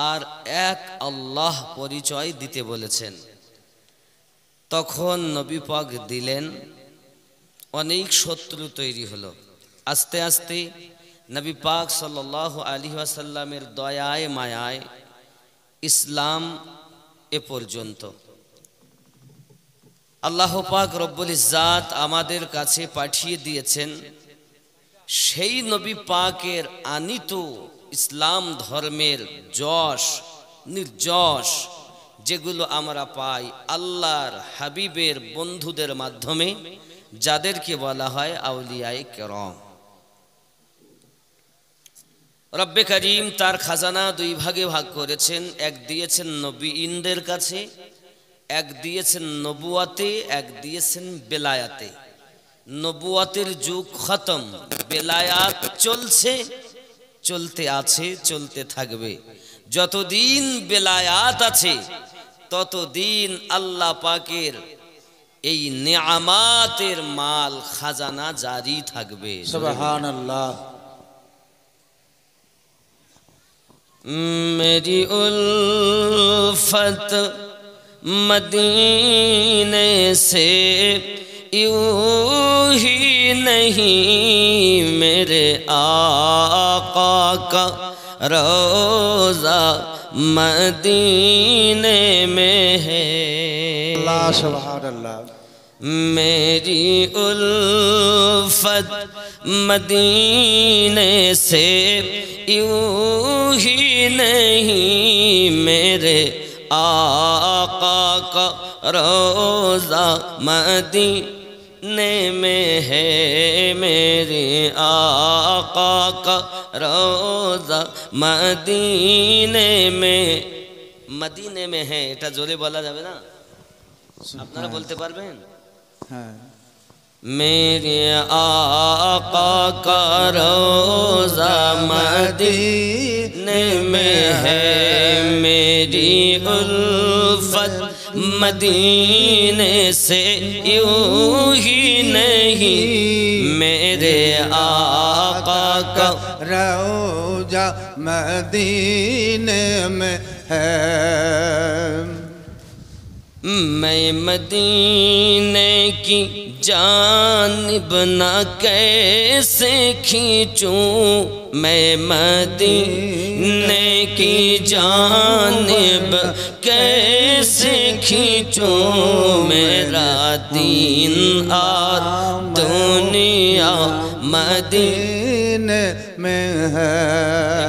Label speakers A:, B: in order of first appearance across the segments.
A: আর এক আল্লাহ পরিচয় দিতে বলেছেন। তখন নবী পাক দিলেন, অনেক শত্রু তৈরি হলো। আস্তে আস্তে নবী পাক সাল্লাল্লাহু আলাইহি ওয়াসাল্লামের দয়ায় মায়ায় ইসলাম এ পর্যন্ত। আল্লাহ পাক রব্বুল ইজ্জাত আমাদের কাছে পাঠিয়ে দিয়েছেন সেই নবী পাকের আনিত ইসলাম ধর্মের যশ নির্যশ, যেগুলো আমরা পাই আল্লাহর হাবিবের বন্ধুদের মাধ্যমে, যাদেরকে বলা হয় আউলিয়ায়ে কেরাম। রব্বে করিম তার খাজানা দুই ভাগে ভাগ করেছেন, এক দিয়েছেন নবীনদের কাছে, এক দিয়েছেন নবুয়াতে, এক দিয়েছেন বেলায়াতে। নবুয়াতের যুগ খতম, বেলায়াত চলছে, চলতে আছে, চলতে থাকবে। যতদিন বেলায়াত আছে ততদিন আল্লাহ পাকের এই নেয়ামাতের মাল খাজানা জারি থাকবে।
B: সুবহানাল্লাহ।
A: मेरी उल्फत मदीने से यूं ही नहीं, मेरे आका का रोज़ा मदीने में है।
B: अल्लाह सुबहानल्लाह।
A: मेरी उल्फत मदीने से यूं ही नहीं, मेरे आका का रोज़ा मदीने में है। मेरे आका का रोज़ा मदीने में है। এটা জোরে বলা যাবে না? আপনারা বলতে পারবেন?
B: হ্যাঁ।
A: मेरे आका का रोज़ा मदीने में है, मेरी उल्फत मदीने से यूं ही नहीं, मेरे आका का
B: रोज़ा मदीने में है।
A: मैं मदीने की जानिब ना कैसे खींचूं, मैं मदीने की जानिब कैसे खींचूं, मेरा दीन और दुनिया मदीने में है।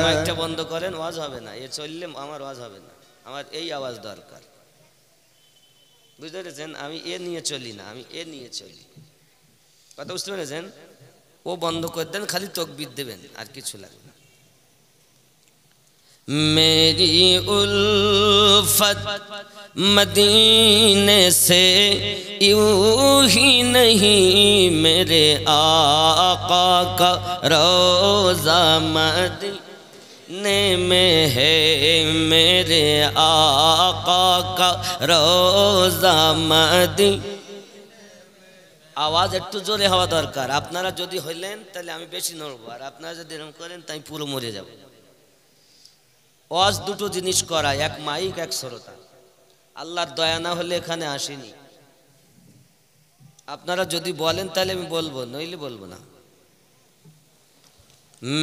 A: মাইকটা বন্ধ করেন, ওয়াজ হবে না, এ চললে আমার ওয়াজ হবে না, আমার এই আওয়াজ দরকার। বুঝতে পেরেছেন? আমি এ নিয়ে চলি না, আমি এ নিয়ে চলি। কথা বুঝতে পেরেছেন? ও বন্ধ করে দেন, খালি তকবীর দেবেন, আর কিছু লাগবে না। মেরি উলফত মদীনে সে यूं ही नहीं, मेरे आका का रोज़ा मदीने में है, मेरे आका का रोज़ा मदीने। आवाज একটু জোরে হওয়া দরকার। আপনারা যদি হইলেন তাহলে আমি বেশি নড়ব, আর আপনারা যদি এরকম করেন তাই পুরো মরে যাব। ওয়াজ দুটো জিনিস করা, এক মাইক এক শ্রোতা। আল্লাহর দয়া না হলে এখানে আসেনি। আপনারা যদি বলেন তাহলে আমি বলবো, নইলে বলবো না।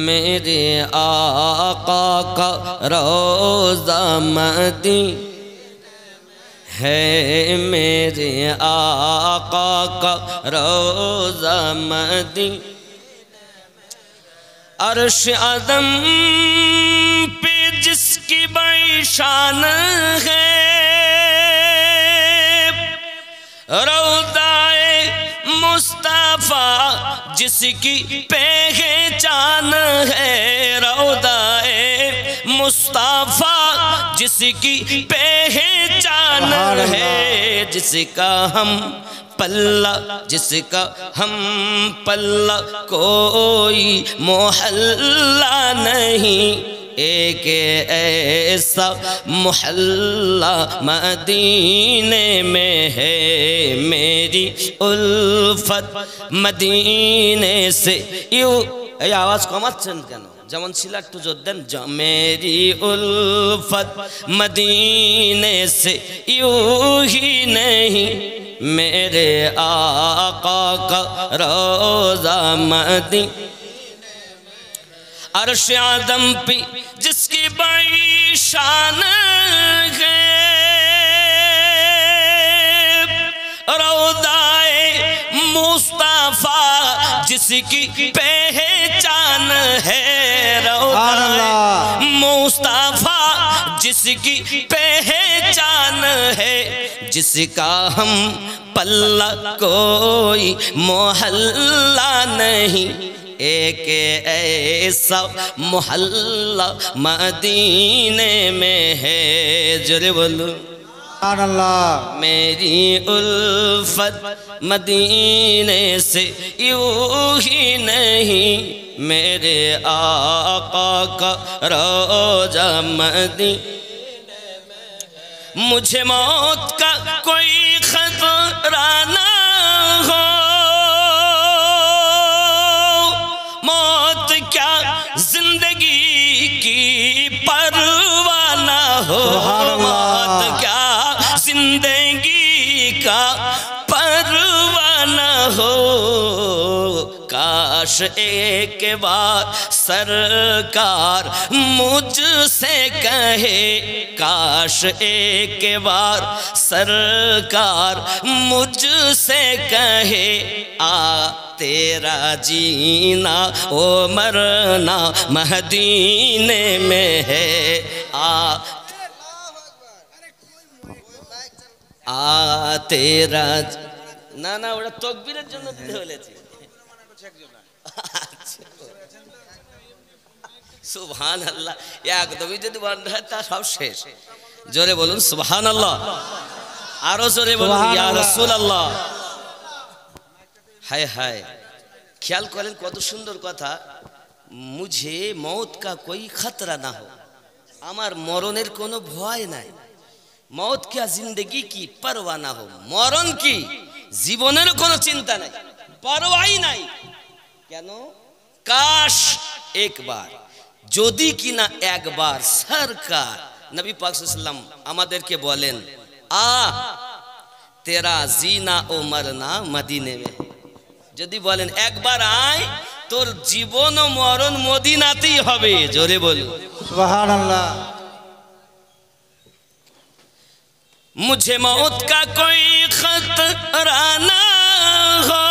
A: मेरे आका का रोज़ा मदीने है, मेरे आका का रोज़ा मदीने। अर्श आदम पे जिसकी बड़ी शान है, रौदाए मुस्तफा जिसकी पहचान है, रौदाए मुस्तफा जिसकी पहचान है, जिसका हम पल्ला कोई मोहल्ला नहीं, एक ऐसा मोहल्ला मदीने में है, मेरी उल्फत मदीने से यूं। এই আওয়াজ কমাচ্ছেন কেন? যেমন ছিল একটু জোর দেন। মেরি উলফত মদিনে সে यूं ही नहीं मेरे आका का रोज़ा मदीने अर्श आदम पे जिसकी बड़ी शान है रौदाए मुस्तफा जिसकी पहचान है रौदाए मुस्तफा जिसकी पहचान है जिसका हम पल्ला कोई मोहल्ला नहीं एक ऐसा मोहल्ला मदीने में है जोरे बोलो मेरी उल्फत मदीने से यूं ही नहीं मेरे आका का रोज़ा मदीने में मुझे मौत का कोई खतरा ना हो मौत क्या जिंदगी की परवाह ना हो मौत क्या जिंदगी का परवाह ना हो काश एक बार सरकार मुझसे कहे काश एक बार सरकार मुझसे कहे आ तेरा जीना ओ मरना मदीने में है तेरा না না ওটা তাকবীরের জন্য দিতে বলেছি সুবহানাল্লাহ একদমই যদি বন্ধ হয় তা সব শেষ জোরে বলুন সুবহানাল্লাহ আরো জোরে বলুন ইয়া রাসূলুল্লাহ হায় হায় ख्याल करें कत सुंदर कथा मुझे मौत का कोई खतरा ना हो आमार मरनेर कोनो भय नाई मौत क्या जिंदगी की परवाह ना हो मरण की जीवनेर कोनो चिंता नाई परवाही नाई केनो काश एक बार जोदी की ना एक बार सरकार नबी पाक सल्लल्लाहु अलैहि वसल्लम आमादेरके बोलेन आ तेरा जीना ओ मरना मदीने में যদি বলেন একবার আয় তোর জীবন ও মরণ মদিনাতেই হবে জোরে বলুন
B: সুবহানাল্লাহ
A: मुझे मौत का कोई खतरा ना हो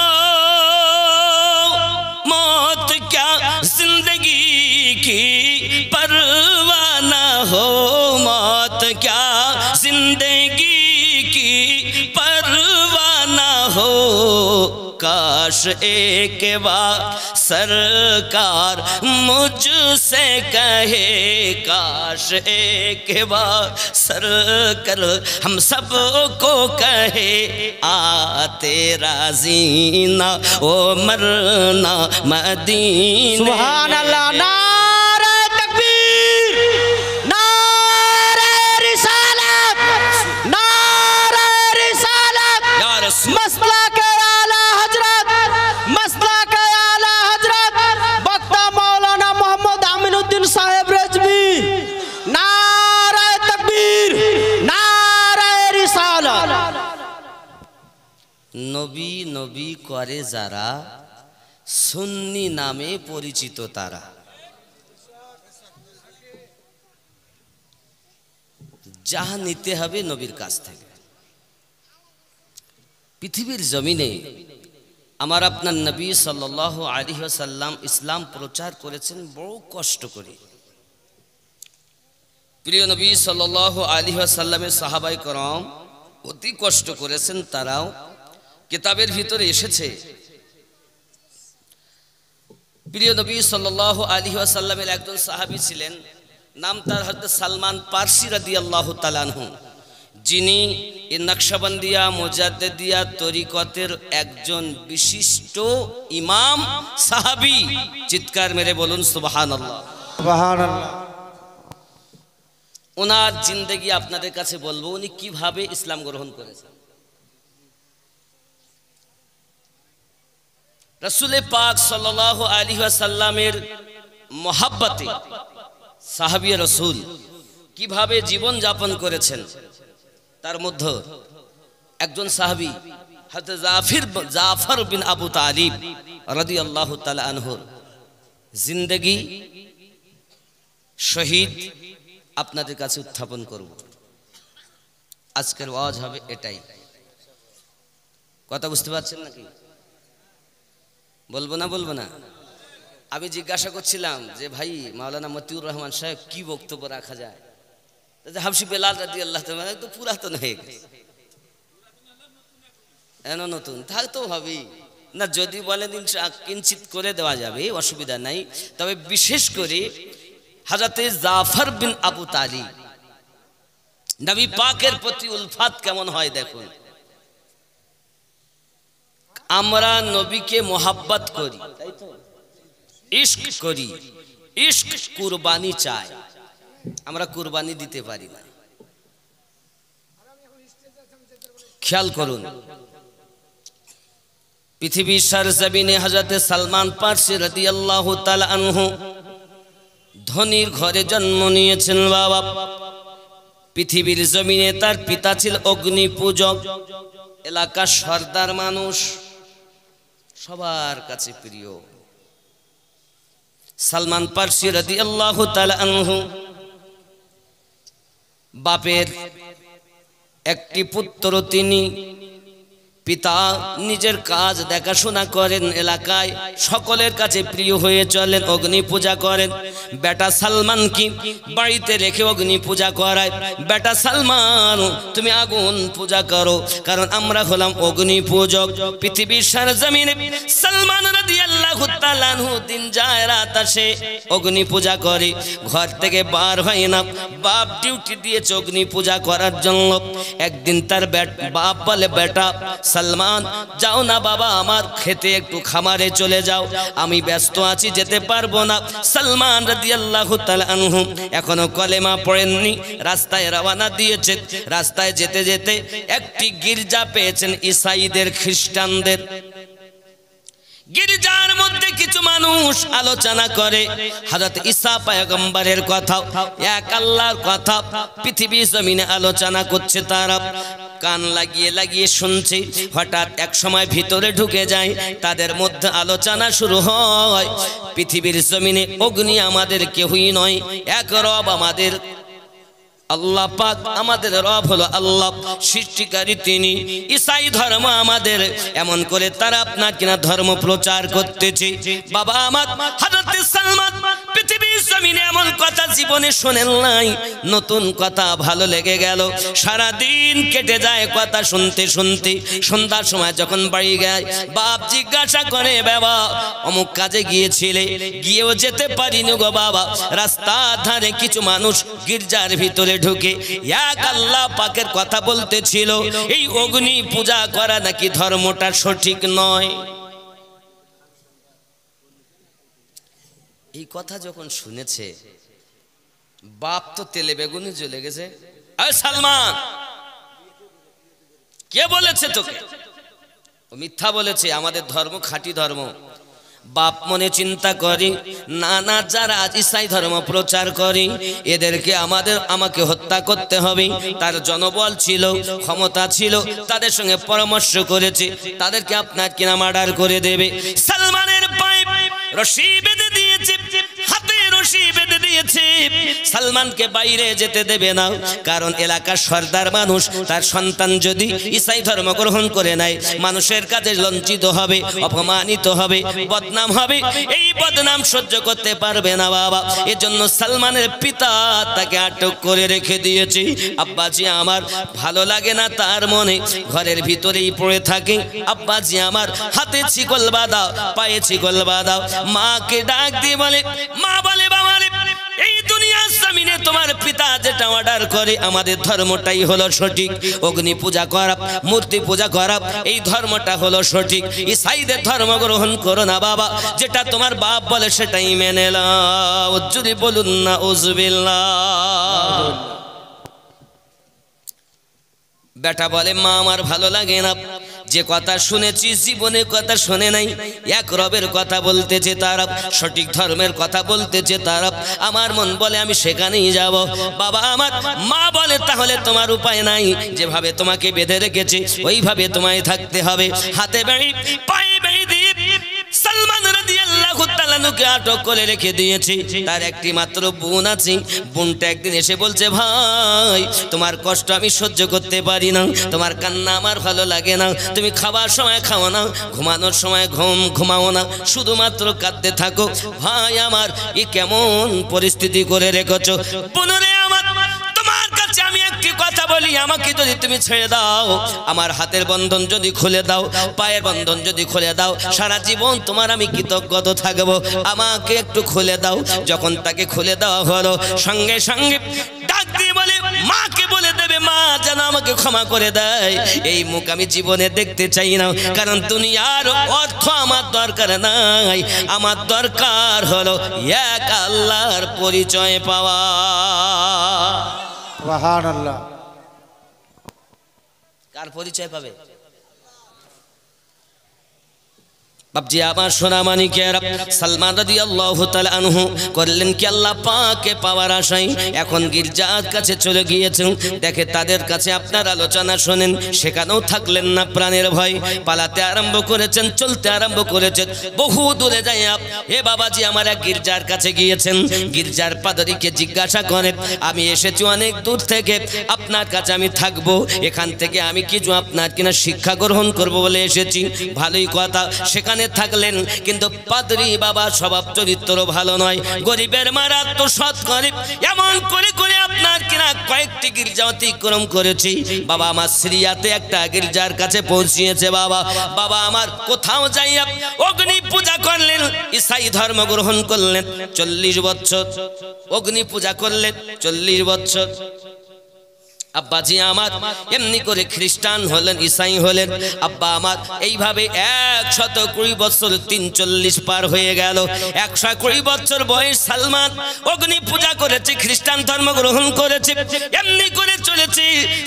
A: मौत क्या जिंदगी की परवाह ना हो मौत क्या जिंदगी की परवाह ना हो काश एक बार सरकार मुझसे कहे काश एक बार सरकार हम सबको कहे आ तेरा जीना ओ मरना मदीने
B: सुभान अल्लाह नारे तकबीर नारे रिसालत या रसूल मसला के आला हजरत मसला के आला हजरत वक्ता मौलाना मोहम्मद अमीनुद्दीन साहेब रजवी नारे तकबीर नारे रिसालत
A: নবী নবী করে যারা সুন্নি নামে পরিচিত তারা যাহা নিতে হবে নবীর কাছ থেকে পৃথিবীর জমিনে আমার আপনার নবী সাল্লাল্লাহু আলাইহি ওয়াসাল্লাম ইসলাম প্রচার করেছেন বড় কষ্ট করে প্রিয় নবী সাল্লাল্লাহু আলাইহি ওয়াসাল্লামের সাহাবায়ে کرام অতি কষ্ট করেছেন তারাও কিতাবের ভিতরে এসেছে প্রিয় নবী সাল্লাল্লাহু আলাইহি ওয়াসাল্লামের একজন সাহাবী ছিলেন নাম তার হযরত সালমান পারসি রাদিয়াল্লাহু তাআলা আনহু যিনি এই নকশবন্দিয়া মুজাদ্দিদিয়া তরিকতের একজন বিশিষ্ট ইমাম সাহাবী চিৎকার মেরে বলুন সুবহানাল্লাহ
B: সুবহানাল্লাহ
A: ওনার জিন্দেগি আপনাদের কাছে বলবো উনি কিভাবে ইসলাম গ্রহণ করেছেন রাসূল পাক সাল্লাল্লাহু আলাইহি ওয়াসাল্লামের মহাব্বতে সাহাবী রাসূল কিভাবে জীবন যাপন করেছেন, তার মধ্যে একজন সাহাবী হযরত জাফর বিন আবু তালিব রাদিয়াল্লাহু তাআলা আনহুর জিন্দেগি শহীদ আপনাদের কাছে উত্থাপন করব। আজকের ওয়াজ হবে এটাই। কথা বুঝতে পারছেন নাকি? বলবো না? আমি জিজ্ঞাসা করছিলাম যে ভাই মাওলানা মতিউর রহমান সাহেব কি বক্তব্য রাখা যায়, হাবশি বেলাল রাদিয়াল্লাহু তাআলা তো পুরাতন হয়ে গেছে, নতুন থাকতেও হবে না। যদি বলেন কিঞ্চিত করে দেওয়া যাবে, অসুবিধা নাই। তবে বিশেষ করে হযরতে জাফর বিন আবু তালিব, নবী পাকের প্রতি উলফাত কেমন হয় দেখুন। আমরা নবীকে মোহাব্বত করি, তাই তো, ইশক করি, ইশক কুরবানি চাই, আমরা কুরবানি দিতে পারি না। খেয়াল করুন, পৃথিবীর সরজমিনে হযরতে সালমান ফারসি রাদিয়াল্লাহু তাআলা আনহু ধনীর ঘরে জন্ম নিয়েছেন বাবা। পৃথিবীর জমিনে তার পিতা ছিল অগ্নি পূজক, এলাকার সর্দার মানুষ, সবার কাছে প্রিয়। সালমান ফারসি রাদিয়াল্লাহু তাআলা আনহু বাপের একটি পুত্র, তিনি পিতা নিজের কাজ দেখাশোনা করেন, এলাকায় সকলের কাছে প্রিয় হয়ে চলেন, অগ্নি পূজা করেন। বেটা সালমান কি বাড়িতে রেখে অগ্নি পূজা করায়, বেটা সালমান তুমি আগুন পূজা করো, কারণ আমরা হলাম অগ্নি পূজক। পৃথিবীর সরজমিনে সালমান রাদিয়াল্লাহু তাআলা আনহু দিন যায় রাত আসে, অগ্নি পূজা করে, ঘর থেকে বার হয় না। বাপ ডিউটি দিয়েছে অগ্নি পূজা করার জন্য। একদিন তার বাপ বলে, বেটা সালমান যাও না বাবা, আমার খেতে একটু খামারে চলে যাও, আমি ব্যস্ত আছি, যেতে পারবো না। সালমান রাদিয়াল্লাহু তাআলা আনহু এখনো কলেমা পড়েননি, রাস্তায় রওনা দিয়েছেন। রাস্তায় যেতে যেতে একটি গির্জা পেয়েছেন, ঈসাইদের, খ্রিস্টানদের। গির্জার মধ্যে কিছু মানুষ আলোচনা করে হযরত ঈসা পয়গম্বরের কথা, এক আল্লাহর কথা পৃথিবী জমিনে আলোচনা করছে। তারা কান লাগিয়ে লাগিয়ে শুনছে। হঠাৎ এক সময় ভিতরে ঢুকে যায়, তাদের মধ্যে আলোচনা শুরু হয়, পৃথিবীর জমিনে অগ্নি আমাদের কেউই নয়, এক রব আমাদের আল্লাহ পাক, আমাদের রব হলো আল্লাহ, সৃষ্টিকারী তিনি। ঈসাই ধর্ম আমাদের, এমন করে তারা আপনার কিনা ধর্ম প্রচার করতেছে। বাবা আমার হযরত সালমান পৃথিবীর জমিনে এমন কথা জীবনে শোনেন নাই, নতুন কথা ভালো লেগে গেল। সারা দিন কেটে যায় কথা শুনতে শুনতে। সন্ধ্যার সময় যখন বাড়ি যায়, বাপ জিজ্ঞাসা করে, বাবা অমুক কাজে গিয়েছিলে, গিয়েও যেতে পারিনি গো বাবা। রাস্তার ধারে কিছু মানুষ গির্জার ভিতরে ঢুকে এক আল্লাহ পাকের কথা বলতেছিল, এই অগ্নি পূজা করা নাকি ধর্মটা সঠিক নয়। এই কথা যখন শুনেছে, বাপ তো তেলে বেগুনে জ্বলে গেছে। আরে সালমান, কে বলেছে তোকে? ও মিথ্যা বলেছে, আমাদের ধর্ম খাঁটি ধর্ম। বাপ মনে চিন্তা করি, না যারা আজ ঈসাই ধর্ম প্রচার করি, এদেরকে আমাকে হত্যা করতে হবে। তার জনবল ছিল, ক্ষমতা ছিল, তাদের সঙ্গে পরামর্শ করেছে, তাদেরকে আপনার কিনা মার্ডার করে দেবে। সালমানের পায়ে রশি বেঁধে দিয়েছে, হাতে রশি বেঁধে দিয়েছে, সালমানকে বাইরে যেতে দেবে না। কারণ এলাকার সর্দার মানুষ, তার সন্তান যদি ঈসাই ধর্ম গ্রহণ করে নেয়, মানুষের কাছে লজ্জিত হবে, অপমানিত হবে, বদনাম হবে। এই বদনাম সহ্য করতে পারবে না বাবা। এজন্য সালমানের পিতা তাকে আটক করে রেখে দিয়েছে। আব্বাজি আমার ভালো লাগে না তার মনে, ঘরের ভিতরেই পড়ে থাকে। আব্বাজি আমার হাতে ছিকল বাঁধাও, পায়ে ছিকল বাঁধাও। মাকে ডাক দিয়ে বলে, মা বলে, বাবা রে, এই দুনিয়ার জমিনে তোমার পিতা যেটা অর্ডার করে, আমাদের ধর্মটাই হলো সঠিক। অগ্নি পূজা করা, মূর্তি পূজা করা, এই ধর্মটা হলো সঠিক। ঈসাইদের ধর্ম গ্রহণ করো না বাবা, যেটা তোমার বাপ বলে সেটাই মেনে নাও। যদি বলুন না উযবিল্লাহ। বেটা বলে, মা আমার ভালো লাগে না, যে কথা শুনেছি জীবনে কথা শুনে নাই, এক রবের কথা বলতেছে তারা, সঠিক ধর্মের কথা বলতেছে তারা। আমার মন বলে আমি সেখানেই যাব। বাবা আমার মা বলে তাহলে তোমার উপায় নাই, যেভাবে তোমাকে বেঁধে রেখেছে ওইভাবে তোমায় থাকতে হবে। হাতে বেড়ি পায়ে বেড়ি দিয়ে সালমান রাদিয়াল্লাহু তাআলা নুকে আটক করে রেখে দিয়েছে। তার একটি মাত্র বোন আছে। বোনটা একদিন এসে বলছে, ভাই তোমার কষ্ট আমি সহ্য করতে পারি না, তোমার কান্না আমার ভালো লাগে না, তুমি খাবার সময় খাও না, ঘুমানোর সময় ঘুমাও না, শুধুমাত্র কাঁদতে থাকো। ভাই আমার এ কেমন পরিস্থিতি করে রেখেছো? বোনরে আমার, তোমার কাছে আমি একটি কথা বলি, আমাকে যদি তুমি ছেড়ে দাও, আমার হাতের বন্ধন যদি খুলে দাও, পায়ের বন্ধন যদি খুলে দাও, সারা জীবন তোমার আমি কৃতজ্ঞতা থাকবো। আমাকে একটু খুলে দাও। যখন তাকে খুলে দেওয়া হলো, সঙ্গে সঙ্গে ডাক দিয়ে বলে, মাকে বলে দেবে মা যেন আমাকে ক্ষমা করে দেয়। এই মুখ আমি জীবনে দেখতে চাই না, কারণ দুনিয়ার অর্থ আমার দরকার নাই, আমার দরকার হলো এক আল্লাহর পরিচয় পাওয়া।
B: সুবহানাল্লাহ।
A: কার পরিচয় পাবে? বাপজি আমার সোনা মানিকেরা, সালমান রাদিয়াল্লাহু তাআলা আনহু করলেন কি, আল্লাহ পাককে পাওয়ার আশায় এখন গির্জার কাছে চলে গিয়েছেন। দেখে তাদের কাছে আপনার আলোচনা শোনেন, সেখানেও থাকলেন না, প্রাণের ভয় পালাতে আরম্ভ করেছেন, চলতে আরম্ভ করেছেন। বহু দূরে যাই হে বাবাজি আমার এক গির্জার কাছে গিয়েছেন। গির্জার পাদরীকে জিজ্ঞাসা করেন, আমি এসেছি অনেক দূর থেকে, আপনার কাছে আমি থাকবো, এখান থেকে আমি কিছু আপনার কিনা শিক্ষা গ্রহণ করব বলে এসেছি। ভালোই কথা, সেখানে থাকলেন, কিন্তু পাদরি বাবা স্বভাব চরিত্র ভালো নয়, গরিবের মারাত্মক সৎ করে। এমন করে করে আপনার কিনা কয়েকটি গির্জা অতিক্রম করেছি। বাবা আমার সিরিয়াতে একটা গির্জার কাছে পৌঁছিয়েছে। বাবা আমার কোথাও যাইয়া অগ্নি পূজা করলেন, ঈসাই ধর্ম গ্রহণ করলেন, 40 বছর অগ্নি পূজা করলেন, 40 বছর। আব্বাজি আমার এমনি করে খ্রিস্টান হলেন, ঈসাই হলেন। আব্বা আমার এইভাবে 120 বছর 340 পার হয়ে গেল। 120 বছর বয়স সালমান অগ্নি পূজা করেছে, খ্রিস্টান ধর্ম গ্রহণ করেছে, এমনি করে চলেছে।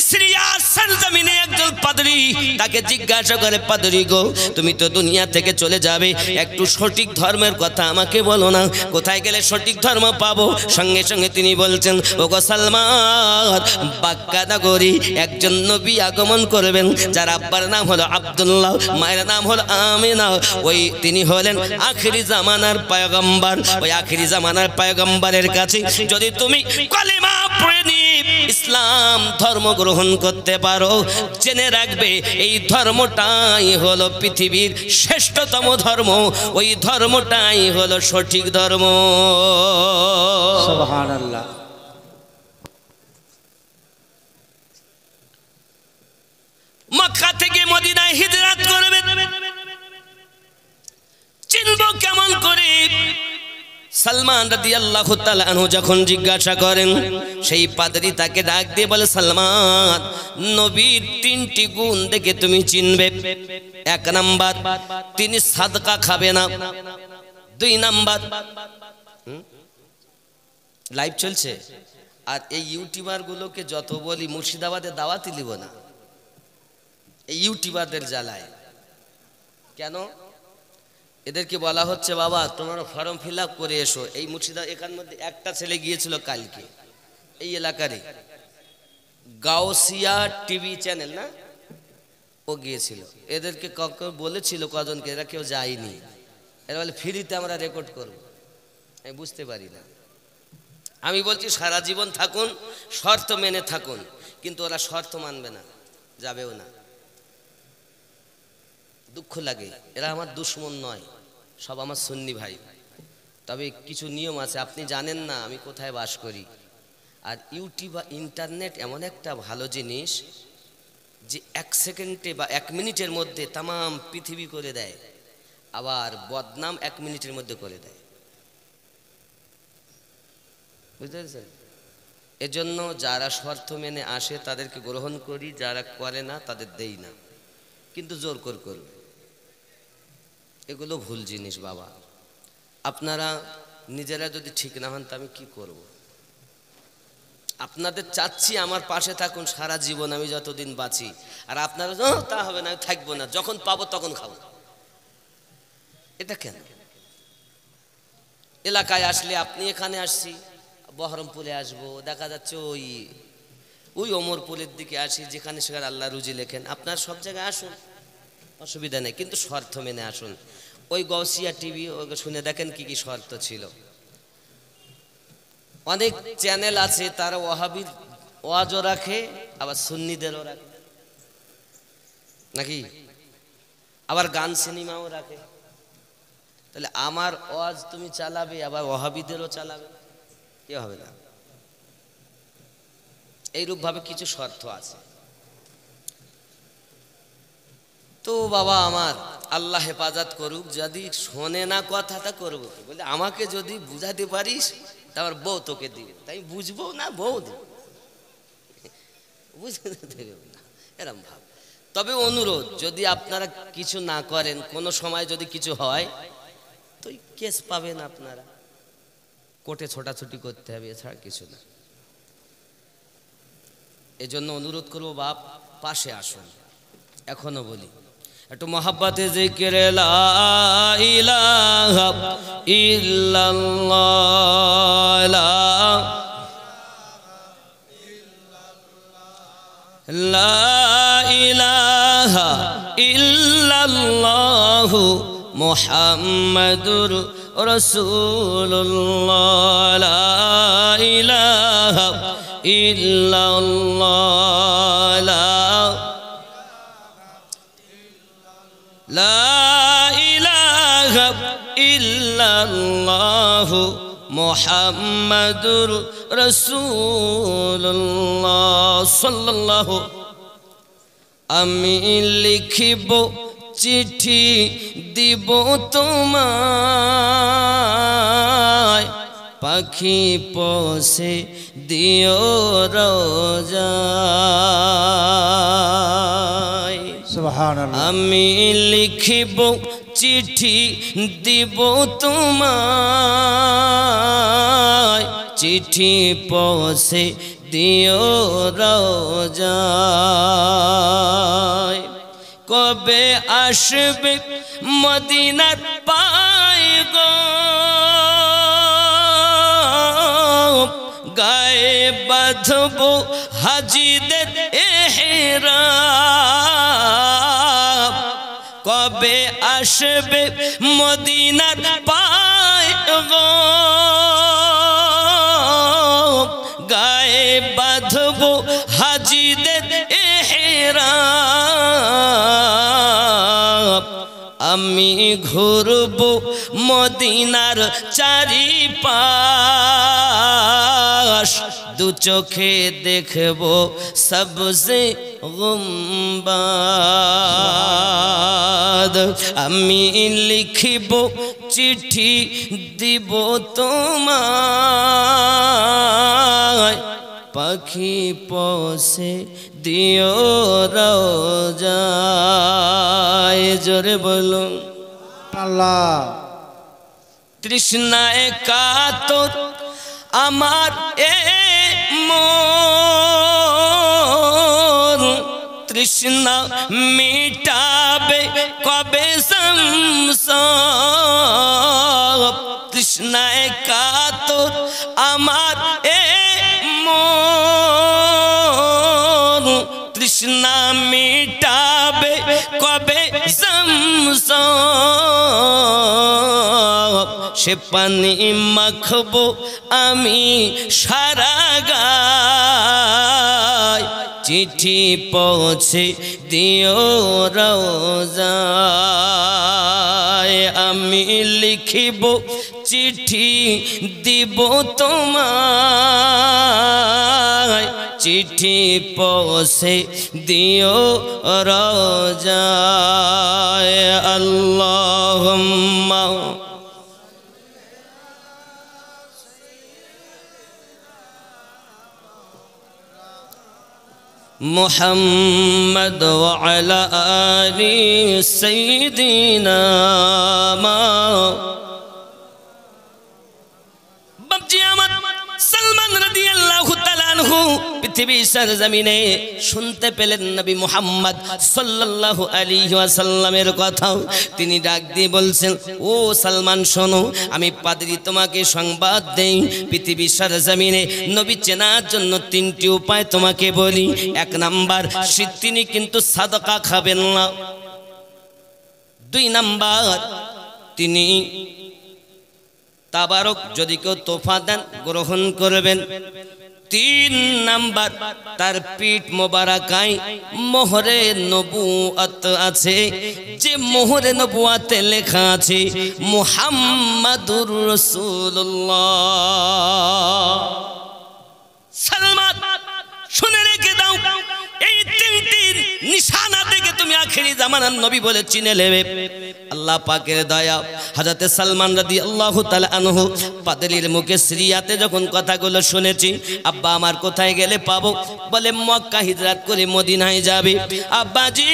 A: সিরিয়ার সরজমিনে একজন পাদরি তাকে জিজ্ঞাসা করে, পাদরি গো তুমি তো দুনিয়া থেকে চলে যাবে, একটু সঠিক ধর্মের কথা আমাকে বলো না, কোথায় গেলে সঠিক ধর্ম পাবো? সঙ্গে সঙ্গে তিনি বলছেন, ওগো সালমান, বাক্কা নগরী একজন নবী আগমন করবেন, যার আব্বার নাম হলো আব্দুল্লাহ, মায়ের নাম হলো আমিনা। ওই তিনি হলেন আখিরি জামানার পয়গম্বর। ওই আখিরি জামানার পয়গম্বরের কাছে যদি তুমি কালিমা পড়ে নিয়ে ইসলাম ধর্ম গ্রহণ করতে পারো, জেনে রাখবে এই ধর্মটাই হলো পৃথিবীর শ্রেষ্ঠতম ধর্ম, ওই ধর্মটাই হলো সঠিক ধর্ম।
B: সুবহানাল্লাহ।
A: মক্কা থেকে মদিনায় হিজরত করবে, চিনব কেমন করে? সালমান রাদিয়াল্লাহু তাআলা আনহু যখন জিজ্ঞাসা করেন, সেই পাদরি তাকে ডাক দিয়ে বলে, সালমান, নবীর 3টি গুণ দেখে তুমি চিনবে। 1 নাম্বার, তিনি সাদকা খাবে না। 2 নাম্বার, লাইভ চলছে, আর এই ইউটিউবার গুলোকে যত বলি মুর্শিদাবাদে দাওয়াতই দিব না, এই ইউটিউবারদের জ্বালায়। কেন? এদেরকে বলা হচ্ছে, বাবা তোমার ফর্ম ফিল আপ করে এসো। এই মুর্শিদা এখান মধ্যে একটা ছেলে গিয়েছিল কালকে, এই এলাকারই গাউসিয়া টিভি চ্যানেল না, ও গিয়েছিল। এদেরকে বলেছিল কজনকে, এরা কেউ যায়নি। এরা বলে ফ্রিতে আমরা রেকর্ড করব। আমি বুঝতে পারি না। আমি বলছি সারা জীবন থাকুন, শর্ত মেনে থাকুন, কিন্তু ওরা শর্ত মানবে না, যাবেও না। দুঃখ লাগে, এরা আমার দুশ্মন নয়, সব আমার সুন্নি ভাই। তবে কিছু নিয়ম আছে, আপনি জানেন না আমি কোথায় বাস করি। আর ইউটিউব বা ইন্টারনেট এমন একটা ভালো জিনিস যে 1 সেকেন্ডে বা 1 মিনিটের মধ্যে তাম পৃথিবী করে দেয়, আবার বদনাম 1 মিনিটের মধ্যে করে দেয়। বুঝতে পেরেছেন? এজন্য যারা শর্ত মেনে আসে তাদেরকে গ্রহণ করি, যারা করে না তাদের দেই না, কিন্তু জোর করবে। এগুলো ভুল জিনিস বাবা। আপনারা নিজেরা যদি ঠিক না হন তা আমি কি করব? আপনাদের চাচ্ছি আমার পাশে থাকুন সারা জীবন আমি যতদিন বাঁচি, আর আপনারা তা হবে না, আমি থাকবো না, যখন পাবো তখন খাবো। এটা কেন? এলাকায় আসলে আপনি এখানে আসছি, বহরমপুরে আসবো, দেখা যাচ্ছে ওই ওমরপুরের দিকে আসি, যেখানে সেখানে আল্লাহ রুজি লেখেন। আপনার সব জায়গায় আসুন, অসুবিধা নেই, কিন্তু শর্ত মেনে আসুন। ওই গৌসিয়া টিভি শুনে দেখেন কি কি শর্ত ছিল। অনেক চ্যানেল আছে, তারা ওয়াহাবির ওয়াজও রাখে, আবার সুন্নিদেরও রাখে নাকি, আবার গান সিনেমাও রাখে। তাহলে আমার ওয়াজ তুমি চালাবে, আবার ওয়াহাবিদেরও চালাবে, কি হবে না? এইরূপ ভাবে কিছু শর্ত আছে। তো বাবা আমার, আল্লাহ হেফাজত করুক, যদি শোনে না কথাটা করবো কি? বলে আমাকে যদি বুঝাতে পারিস তারপর বউ তোকে দিবে, তাই বুঝবো না, বউ দেবে, বুঝতে দেবে না, এরম ভাব। তবে অনুরোধ, যদি আপনারা কিছু না করেন, কোনো সময় যদি কিছু হয় তো কেস পাবেন আপনারা, কোর্টে ছোটাছুটি করতে হবে, এছাড়া কিছু না। এজন্য অনুরোধ করবো বাপ, পাশে আসুন। এখনো বলি একটু মহাব্বতে জিকিরে লা ইলাহা ইল্লাল্লাহ, লা ইলাহা ইল্লাল্লাহ মুহাম্মাদুর রাসূলুল্লাহ, লা ইলাহা ইল্লাল্লাহ, লা ইলাহা ইল্লাল্লাহ মুহাম্মাদুর রাসূলুল্লাহ সাল্লাল্লাহু। আমি লিখিব চিঠি দিব তোমায়, পাখি পোষে দিও রোজায়। সুবহানাল্লাহ। আমি লিখিব চিঠি দিব তোমায়, চিঠি পোষে দিও রোজায়। কবে আসবে মদিনার পায় গো, গায়ে বাঁধব হাজিদের ইহরাম। কবে আসবে মদিনার পায় গো, গায়ে বাঁধব হাজিদের ইহরাম। আমি ঘুরব মদিনার চারিপাশ, দু চোখে দেখব সবসে গুম্বাদ। আমি লিখিব চিঠি দিব তোমায়, পাখি পোষে দিও রোজায়। জোরে বলুন
B: আল্লাহ।
A: তৃষ্ণায় কাতর আমার এ মন, তৃষ্ণা মিটাবে কবে সংসার। তৃষ্ণায় কাতর আমার এ মন, তৃষ্ণা মিটাবে কবে সংসার। সে পানি মাখবো আমি সারা গায়, চিঠি পৌঁছে দিও রোজায়। আমি লিখিব চিঠি দিব তোমায়, চিঠি পৌঁছে দিও রোজায়। আল্লাহুম্মা মুহাম্মদ ওয়া আলা আলি সাইয়্যিদিনা বাপজি আমার সালমান রাদিয়াল্লাহু তাআলা আনহু পৃথিবীর সরজমিনে শুনতে পেলেন নবী মুহাম্মদ সাল্লাল্লাহু আলাইহি ওয়াসাল্লামের কথা। তিনি ডাক দিয়ে বলছেন, ও সালমান শোনো, আমি পাদ্রী তোমাকে সংবাদ দেই, পৃথিবীর সরজমিনে নবী চেনার জন্য তিনটি উপায় তোমাকে বলি। এক নাম্বার, তিনি কিন্তু সাদাকা খাবেন না। দুই নাম্বার, তিনি তাবারক যদি কেউ তোফা দেন গ্রহণ করবেন। তিন নাম্বার, তার পিঠ মোবারকায় মোহরে নবুয়ত আছে, যে মোহরে নবুয়তে লেখা আছে মুহাম্মাদুর রাসূলুল্লাহ। সালমান শুনে রেখে দাও, এই তিনটি নিশানা থেকে তুমি আখেরি জামানার নবী বলে চিনে নেবে। আল্লাহ পাকের দয়া, হযরত সালমান রাদিয়াল্লাহু তাআলা আনহু পাদ্রীর মুখে সিরিয়াতে যখন কথাগুলো শুনেছি, আব্বা আমার কোথায় গেলে পাবো? বলে মক্কা হিজরত করে মদিনায় যাবে। আব্বাজি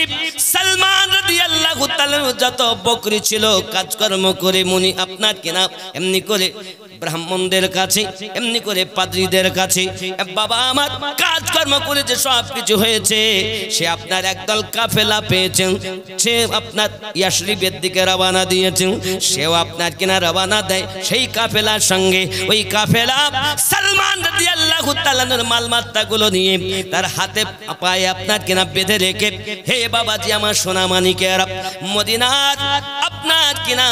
A: সালমান রাদিয়াল্লাহু তাআলা যত বকরি ছিল কাজকর্ম করে মুনি আপনার কিনা এমনি করে ব্রাহ্মণদের কাছে, এমনি করে পাদ্রীদের কাছে বাবা আমার কাজকর্ম করে যে সব কিছু হয়েছে, সে আপনার একদল কাফেলা পেয়েছেন, সে আপনার ইয়াসরিবের দিকে রওনা দিয়েছেন, সেও আপনার কিনা রওনা দেয় সেই কাফেলার সঙ্গে। ওই কাফেলা সালমান রাদিয়াল্লাহু তাআলার মালমাত্তাগুলো নিয়ে তার হাতে পায়ে আপনার কিনা বেঁধে রেখে, হে বাবাজি আমার সোনা মানিকেরা, মদিনার আপনার কিনা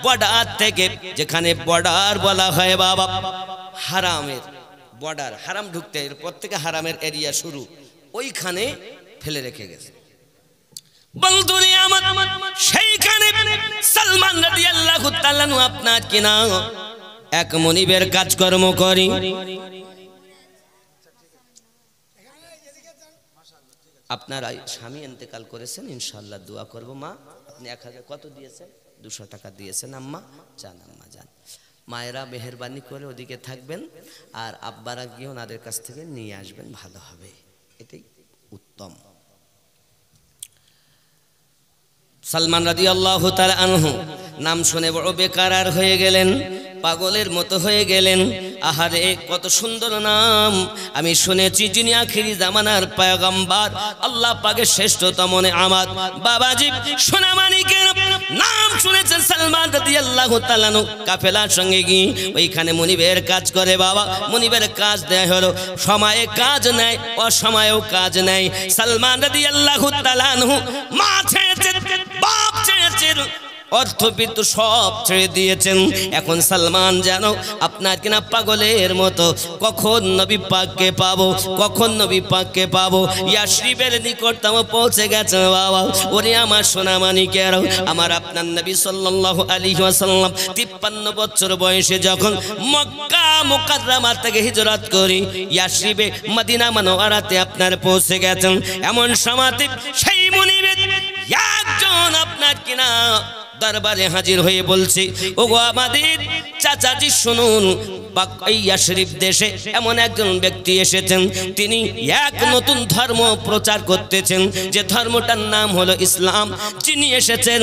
A: বর্ডার থেকে, যেখানে বর্ডার বলা হয় বাবা হারামের বর্ডার, হারাম ঢুকতে এরপর থেকে হারামের এরিয়া শুরু, ওইখানে ফেলে রেখে গেছে। বন্ধুরে আমার, সেইখানে সালমান রাদিয়াল্লাহু তাআলা আপনার কিনা এক মনিবের কাজকর্ম করি। আপনার স্বামী ইন্তেকাল করেছেন, ইনশাআল্লাহ দোয়া করব। মা আপনি 1000 কত দিয়েছেন? 200 টাকা দিয়েছেন। আম্মা যান, আম্মা যান। মায়েরা মেহেরবানি করে ওদিকে থাকবেন, আর আব্বারা গিয়ে ওনাদের কাছ থেকে নিয়ে আসবেন, ভালো হবে, এটাই উত্তম। সালমান রাদিয়াল্লাহু তাআলা আনহু নাম শুনে বড় বেকারার হয়ে গেলেন, পাগলের মতো হয়ে গেলেন। আহারে কত সুন্দর নাম আমি শুনেছি, যিনি আখিরি জামানার পয়গম্বর, আল্লাহ পাকের শ্রেষ্ঠতম নেয়ামত। বাবাজি সোনা মানিকের নাম শুনেছেন সালমান রাদিয়াল্লাহু তাআলা। কাফেলার সঙ্গে গিয়ে ওইখানে মুনিবের কাজ করে বাবা, মুনিবের কাজ দেয় হলো, সময়ে কাজ নেয়, অসময়েও কাজ নেয়। সালমান রাদিয়াল্লাহু তাআলা মা ছেড়েছেন, বাপ ছেড়েছেন, অর্থবিত্ত সব ছেড়ে দিয়েছেন। এখন সালমান যেন আপনার কিনা পাগলের মতো, কখন নবী পাককে পাবো, কখন নবী পাককে পাবো। ইয়াসরিবের নিকটতম পৌঁছে গেছে বাবা। ওরে আমার সোনা মানিকের, আমার আপনার নবী সাল্লাল্লাহু আলাইহি ওয়াসাল্লাম 53 বছর বয়সে যখন মক্কা মুকাররমা থেকে হিজরত করি ইয়াসরিবে মদিনা মুনাওয়ারাতে আপনার পৌঁছে গেছেন, এমন সময় সেই মুনিবের একজন আপনার কিনা দরবারে হাজির হয়ে বলছে, ওগো আমাদের চাচাজি শুনুন, ইয়াসরিব দেশে এমন একজন ব্যক্তি এসেছেন, তিনি এক নতুন ধর্ম প্রচার করতেছেন, যে ধর্মটার নাম হলো ইসলাম। যিনি এসেছেন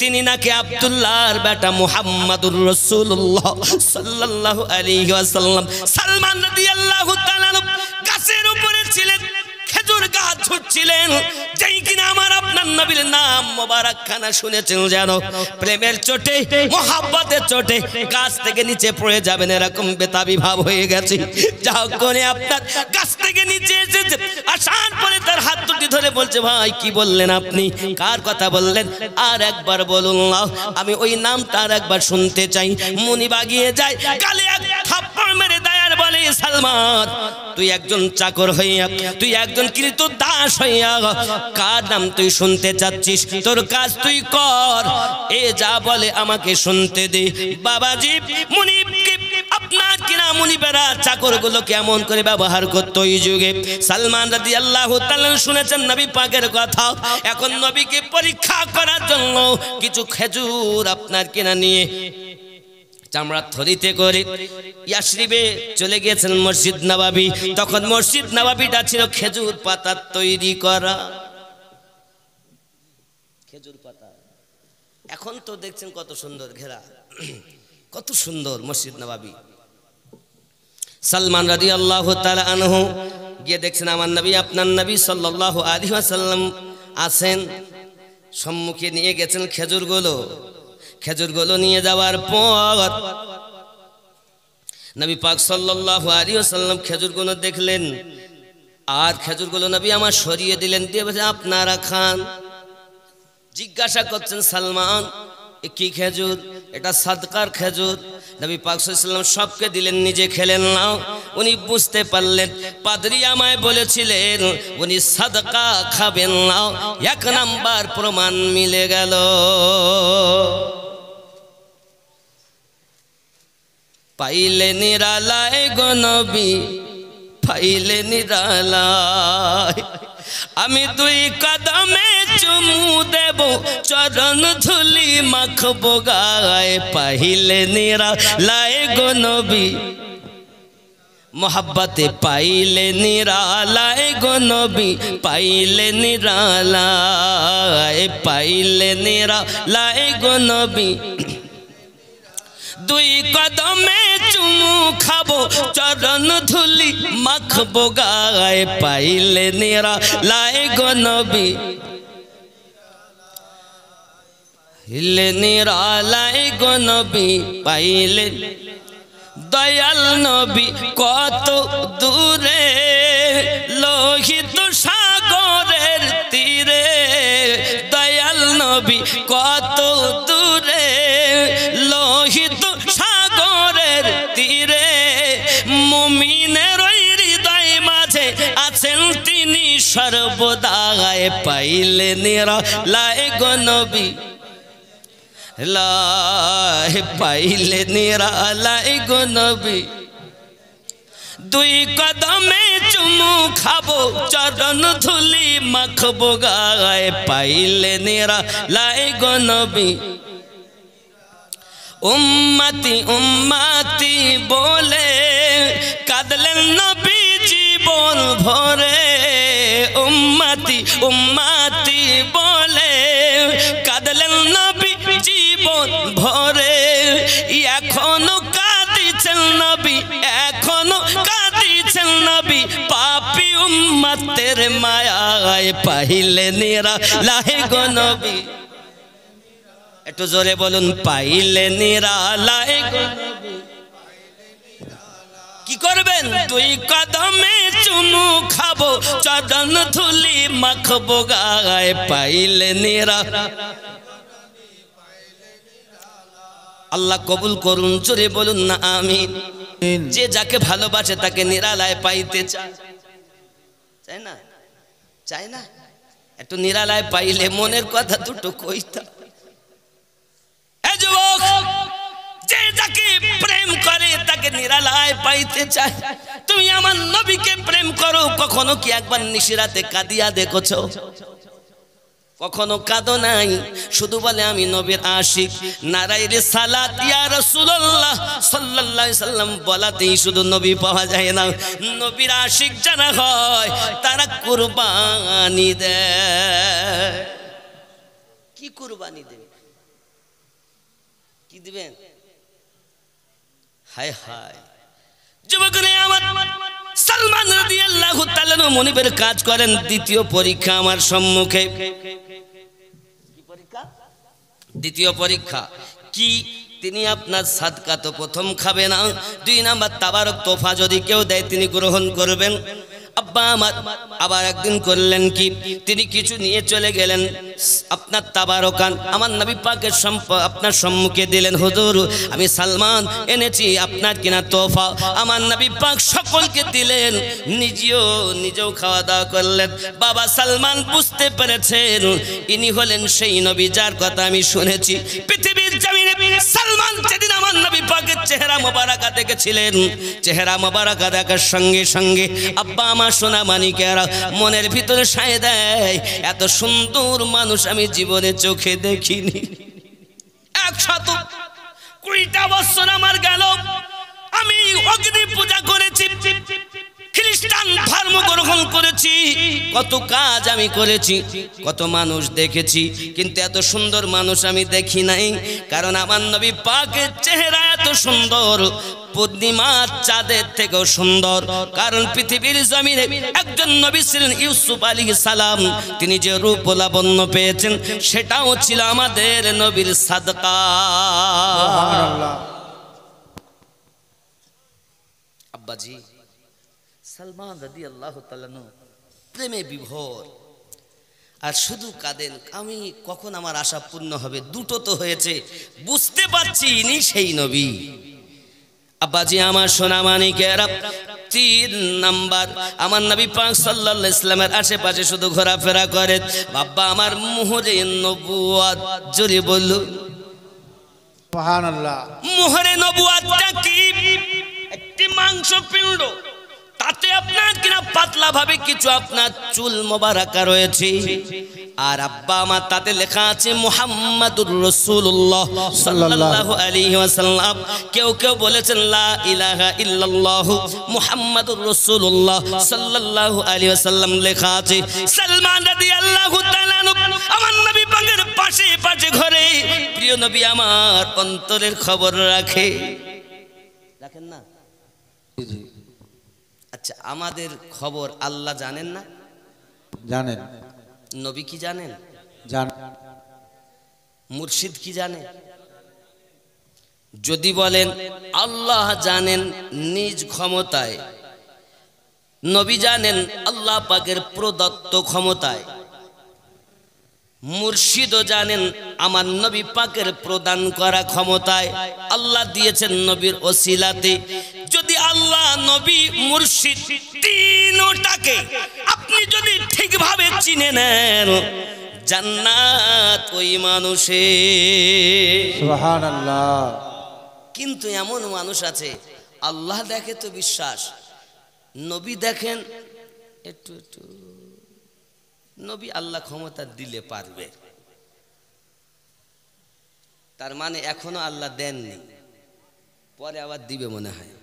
A: তিনি নাকি আব্দুল্লাহর বেটা মুহাম্মাদুর রাসূলুল্লাহ সাল্লাল্লাহু আলাইহি ওয়াসাল্লাম। সালমান রাদিয়াল্লাহু তাআলা গাছের উপরে ছিলেন, খেজুর গাছ ছুটছিলেন, যেই কিনা আমার আপনার নবীর নাম মোবারক খানা শুনেছেন, যেন প্রেমের চোটে মোহাব্বতের চোটে গাছ থেকে নিচে পড়ে যাবেন এরকম বেতাবি ভাব হয়ে গেছে। যাও করে আপনার গাছ থেকে নিচে এসেছে, আসার পরে তার হাত দুটি ধরে বলছে, ভাই কি বললেন আপনি, কার কথা বললেন, আর একবার বলুন না, আমি ওই নামটা আর একবার শুনতে চাই। মুনি বাগিয়ে যায়, গালে এক থাপ্পড় মেরে দেয় আর বলে, সালমান তুই একজন চাকর হইয়া, তুই একজন কৃত দাস হইয়া কার নাম তুই শুনতে চাচ্ছিস, তোর কাজ তুই কর, এ যা বলে আমাকে শুনতে দে। বাবাজি মুনিবকে আপনার কিনা মুনিবেরা চাকরগুলো কেমন করে ব্যবহার করত ওই যুগে। সালমান রাদিয়াল্লাহু তাআলা শুনেছেন নবী পাকের কথা, এখন নবীকে পরীক্ষা করার জন্য কিছু খেজুর আপনার কিনা নিয়ে চামড়া থলিতে করে ইয়াসরিবে চলে গিয়েছেন মসজিদ নববী। তখন মসজিদ নববীটা ছিল খেজুর পাতা তৈরি করা, খেজুর পাতা। এখন তো দেখছেন কত সুন্দর ঘেরা, কত সুন্দর মসজিদ নববী। সালমান রাদিয়াল্লাহু তাআলা আনহু গিয়ে দেখছেন আমার নবী আপনার নবী সাল্লাল্লাহু আলাইহি ওয়াসাল্লাম আছেন, সম্মুখে নিয়ে গেছেন খেজুরগুলো নিয়ে যাওয়ার পর নবী পাক সাল্লাল্লাহু আলাইহি ওয়াসাল্লাম খেজুরগুলো দেখলেন, আর খেজুরগুলো নবী আমার সরিয়ে দিলেন, দিয়ে বলছে আপনারা খান। জিজ্ঞাসা করছেন সালমান এ কি খেজুর? এটা সাদকার খেজুর। নবী পাক সাল্লাল্লাহু আলাইহি ওয়াসাল্লাম সবকে দিলেন, নিজে খেলেন না। উনি বুঝতে পারলেন পাদ্রী আমায় বলেছিলেন উনি সাদকা খাবেন না। এক নাম্বার প্রমাণ মিলে গেল। পাইলে নিরালায় গো নবী, পাইলে নিরালায়, আমি দুই কদমে চুমু দেব, চরণ ধুলি মাখবো গায়ে। পাইলে নিরালায় গো নবী, মোহাব্বতে পাইলে নিরালায় গো নবী, পাইলে নিরালায়, পাইলে নিরালায় গো নবী। দুই কদমে চুমু খাবো, চরণ ধুলি মাখবো গায়ে। পাইলে নিরালায় গো নবী, পাইলে নিরালায় গো নবী, পাইলে। দয়াল নবী কত দূরে, লোহিত সাগরের তীরে। দয়াল নবী কত দূরে, লোহিত সাগরের তীরে। মুমিনের হৃদয় মাঝে আছেন তিনি সর্বদায়। পাইলে নিরালায় গো নবী, পাইলে নিরালায় গো নবী। দুই কদমে চুমু খাবো, চরণ ধুলি মাখবো গায়ে। পাইলে নিরালায় গো নবী। উম্মতি উম্মতি বলে কাঁদলেন নবী জীবন ভরে। উম্মতি উম্মতি বলে কাঁদলেন নবী জীবন ভরে। এখনো কাঁদিছেন নবী, এখনো কাঁদিছেন নবী, পাপী উম্মতের মায়ায়। পাইলে নিরালায় গো নবী, একটু জোরে বলুন পাইলে নিরালায় গো নবী। কি করবেন? দুই কদমে চুমু খাবো, চরণ ধুলি মাখবো গায়ে। পাইলে নিরালায়। আল্লাহ কবুল করুন, জোরে বলুন না আমিন। যে যাকে ভালোবাসে তাকে নিরালায় পাইতে চায়, চায় না? চায় না? একটু নিরালায় পাইলে মনের কথা দুটো কইতা। যুবক, যে যাকে প্রেম করে তাকে নিরালায় পাইতে চায়। তুমি আমার নবীকে প্রেম করো, কখনো কি একবার নিশিরাতে কাঁদিয়া দেখেছো? কখনো কাঁদো নাই, শুধু বলে আমি নবীর আশিক। নারায়ে রিসালাত ইয়া রাসূলুল্লাহ সাল্লাল্লাহু আলাইহি সাল্লাম বলাতেই শুধু নবী পাওয়া যায় না। নবীর আশিক যারা হয় তারা কুরবানি দেয়। কি কুরবানি দেবে? কি দিবেন? হায় হায় যুবক রে আমার, সালমান রাদিয়াল্লাহু তাআলা মনিবের কাজ করেন। দ্বিতীয় পরীক্ষা আমার সম্মুখে। কি পরীক্ষা? দ্বিতীয় পরীক্ষা কি? তিনি আপনার সাদকা তো প্রথম খাবে না, 2 নাম্বার তাবারক তোফা যদি কেউ দেয় তিনি গ্রহণ করবেন। আব্বা আমার আবার একদিন করলেন কি, তিনি কিছু নিয়ে চলে গেলেন আপনার তাবারকান, আমার নবী পাকের আপনার সম্মুখে দিলেন। হুজুর আমি সালমান এনেছি আপনার কিনা তোফা। আমার নবী পাক সকলকে দিলেন, নিজেও খাওয়া দাওয়া করলেন। বাবা সালমান বুঝতে পেরেছেন ইনি হলেন সেই নবী যার কথা আমি শুনেছি। পৃথিবীর জমিনে সালমান যেদিন আমার নবী পাকের চেহারা মোবারকা দেখেছিলেন, চেহারা মোবারকা দেখার সঙ্গে সঙ্গে আব্বা আমার সোনা মানিকেরা মনের ভিতরে সায় দেয়, এত সুন্দর মানুষ আমি জীবনে চোখে দেখিনি। 120টা বছর আমার গেল, আমি অগ্নি পূজা করেছি, খ্রিস্টান ধর্ম গ্রহণ করেছি, কত কাজ আমি করেছি, কত মানুষ দেখেছি, কিন্তু এত সুন্দর মানুষ আমি দেখি নাই। কারণ আমার নবী পাকের চেহারা এত সুন্দর, পূর্ণিমা চাঁদের থেকেও সুন্দর। কারণ পৃথিবীর জমিনে একজন নবী ছিলেন ইউসুফ আলাইহিস সালাম, তিনি যে রূপ লাবণ্য পেয়েছেন সেটাও ছিল আমাদের নবীর সাদকা। আব্বাজি সালমান রাদিয়াল্লাহু তাআলা প্রেমে বিভোর, আর শুধু কাঁদেন, আমি কখন আমার আশা পূর্ণ হবে। দুটো তো হয়েছে, বুঝতে পারছি ইনি সেই নবী। আব্বাজি আমার সোনা মানিকেরা, 3 নাম্বার, আমার নবী পাক সাল্লাল্লাহু আলাইহি ওয়াসাল্লামের আশেপাশে শুধু ঘোরাফেরা করে। বাবা আমার মোহরে নবুয়ত, জোরে বলুন
B: সুবহানাল্লাহ।
A: মোহরে নবুয়তটা কি? একটি মাংসপিণ্ড, তাতে আপনার কিনা পাতলা ভাবে কিছু আপনার চুল মোবারকা রয়েছে, আর আব্বা আমার তাতে লেখা আছে মুহাম্মাদুর রাসূলুল্লাহ সাল্লাল্লাহু আলাইহি ওয়াসাল্লাম। কেউ কেউ বলেছেন লা ইলাহা ইল্লাল্লাহ মুহাম্মাদুর রাসূলুল্লাহ সাল্লাল্লাহু আলাইহি ওয়াসাল্লাম লেখা আছে। সালমান রাদিয়াল্লাহু তাআলা আমার নবী পাকের পাশে পাশে ঘরে, প্রিয় নবী আমার অন্তরের খবর রাখেন না? আচ্ছা, আমাদের খবর আল্লাহ জানেন না?
B: জানেন।
A: নবী কি জানেন?
B: জানেন।
A: মুর্শিদ কি জানে? যদি বলেন আল্লাহ জানেন নিজ ক্ষমতায়, নবী জানেন আল্লাহ পাকের প্রদত্ত ক্ষমতায়, মুর্শিদও জানেন আমার নবী পাকের প্রদান করা ক্ষমতায়, আল্লাহ দিয়েছেন নবীর ওসিলাতে। যদি আল্লাহ, নবী, মুর্শিদ তিনটাকে আপনি যদি ঠিকভাবে চিনে নেন, জান্নাত ওই মানুষের।
B: সুবহানাল্লাহ।
A: কিন্তু এমন মানুষ আছে আল্লাহ দেখে তো বিশ্বাস, নবী দেখেন একটু একটু, নবী আল্লাহ ক্ষমতা দিলে পারবে, তার মানে এখনো আল্লাহ দেননি, পরে আবার দিবে মনে হয়।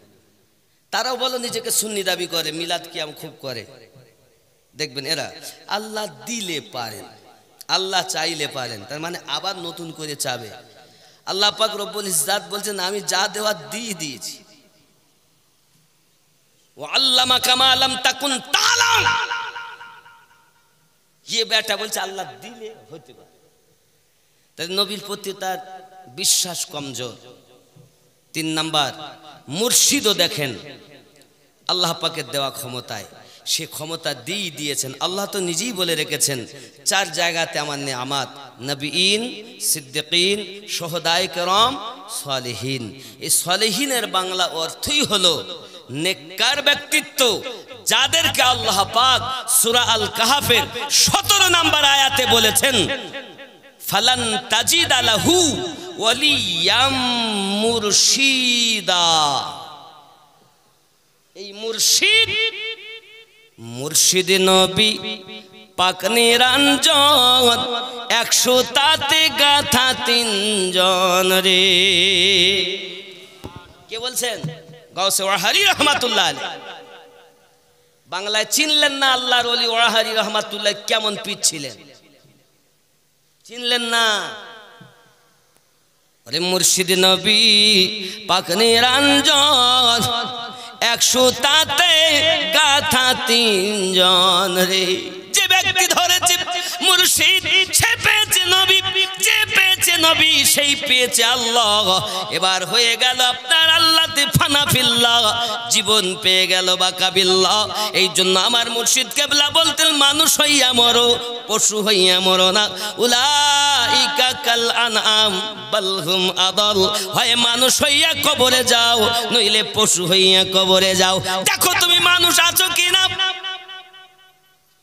A: তারাও বলো নিজেকে সুন্নি দাবি করে, মিলাদ কিয়াম খুব করে, দেখবেন এরা আল্লাহ দিলে পারেন, আল্লাহ চাইলে পারেন, তার মানে আবার নতুন করে চাবে। আল্লাহ পাক রব্বুল ইজ্জাত বলছেন আমি যা দেওয়ার দিয়ে দিয়েছি। ওয়া আল্লামাকা মা লাম তাকুন তাআলাম, ये বেটা বলছে আল্লাহ দিলে হতে পারে। তাই নবীর প্রতি তার বিশ্বাস কমজোর। 3 নাম্বার, মুর্শিদও দেখেন আল্লাহ পাকের দেওয়া ক্ষমতায়, সে ক্ষমতা দিয়েছেন। আল্লাহ তো নিজেই বলে রেখেছেন 4 জায়গাতে আমার নেয়ামত, নবীন, সিদ্দিকিন, শুহাদায়ে কেরাম, সালেহিন। এই সালেহিনের বাংলা অর্থই হলো নেককার ব্যক্তিত্ব, যাদেরকে আল্লাহ পাক সূরা আল কাহফের 17 নম্বর আয়াতে বলেছেন ফালান তাজিদা লাহু ওয়ালিয়াম মুরশিদা। এই মুর্শিদ নবী পাক নিরঞ্জন, 100 তাতে গাথা 3 জন রে। কে বলছেন? গাউসে ওয়াহারি রহমাতুল্লাহ আলাইহি। বাংলায় চিনলেন না আল্লাহর ওলি ওয়াহারি রহমাতুল্লাহ কেমন পীর ছিলেন? চিনলেন না? আরে মুর্শিদ নবী পাক নিরঞ্জন, 100 তাতে গাথা 3 জন রে। যে ব্যক্তি ধরেছে মুর্শিদ সে পেয়েছে নবী, যে পেয়েছে নবী সেই পেয়েছে আল্লাহ। এবার হয়ে গেল আপনার আল্লাহতে ফানা ফিল্লাহ, জীবন পেয়ে গেল বাকা বিল্লাহ। এই জন্য আমার মুর্শিদ কেবলা বলতেন মানুষ হইয়া মরো, পশু হইয়া মরো না। উলাইকা কাল আনআম বাল হুম আদাল, হয় মানুষ হইয়া কবরে যাও, নইলে পশু হইয়া কবরে যাও। দেখো তুমি মানুষ আছো কিনা?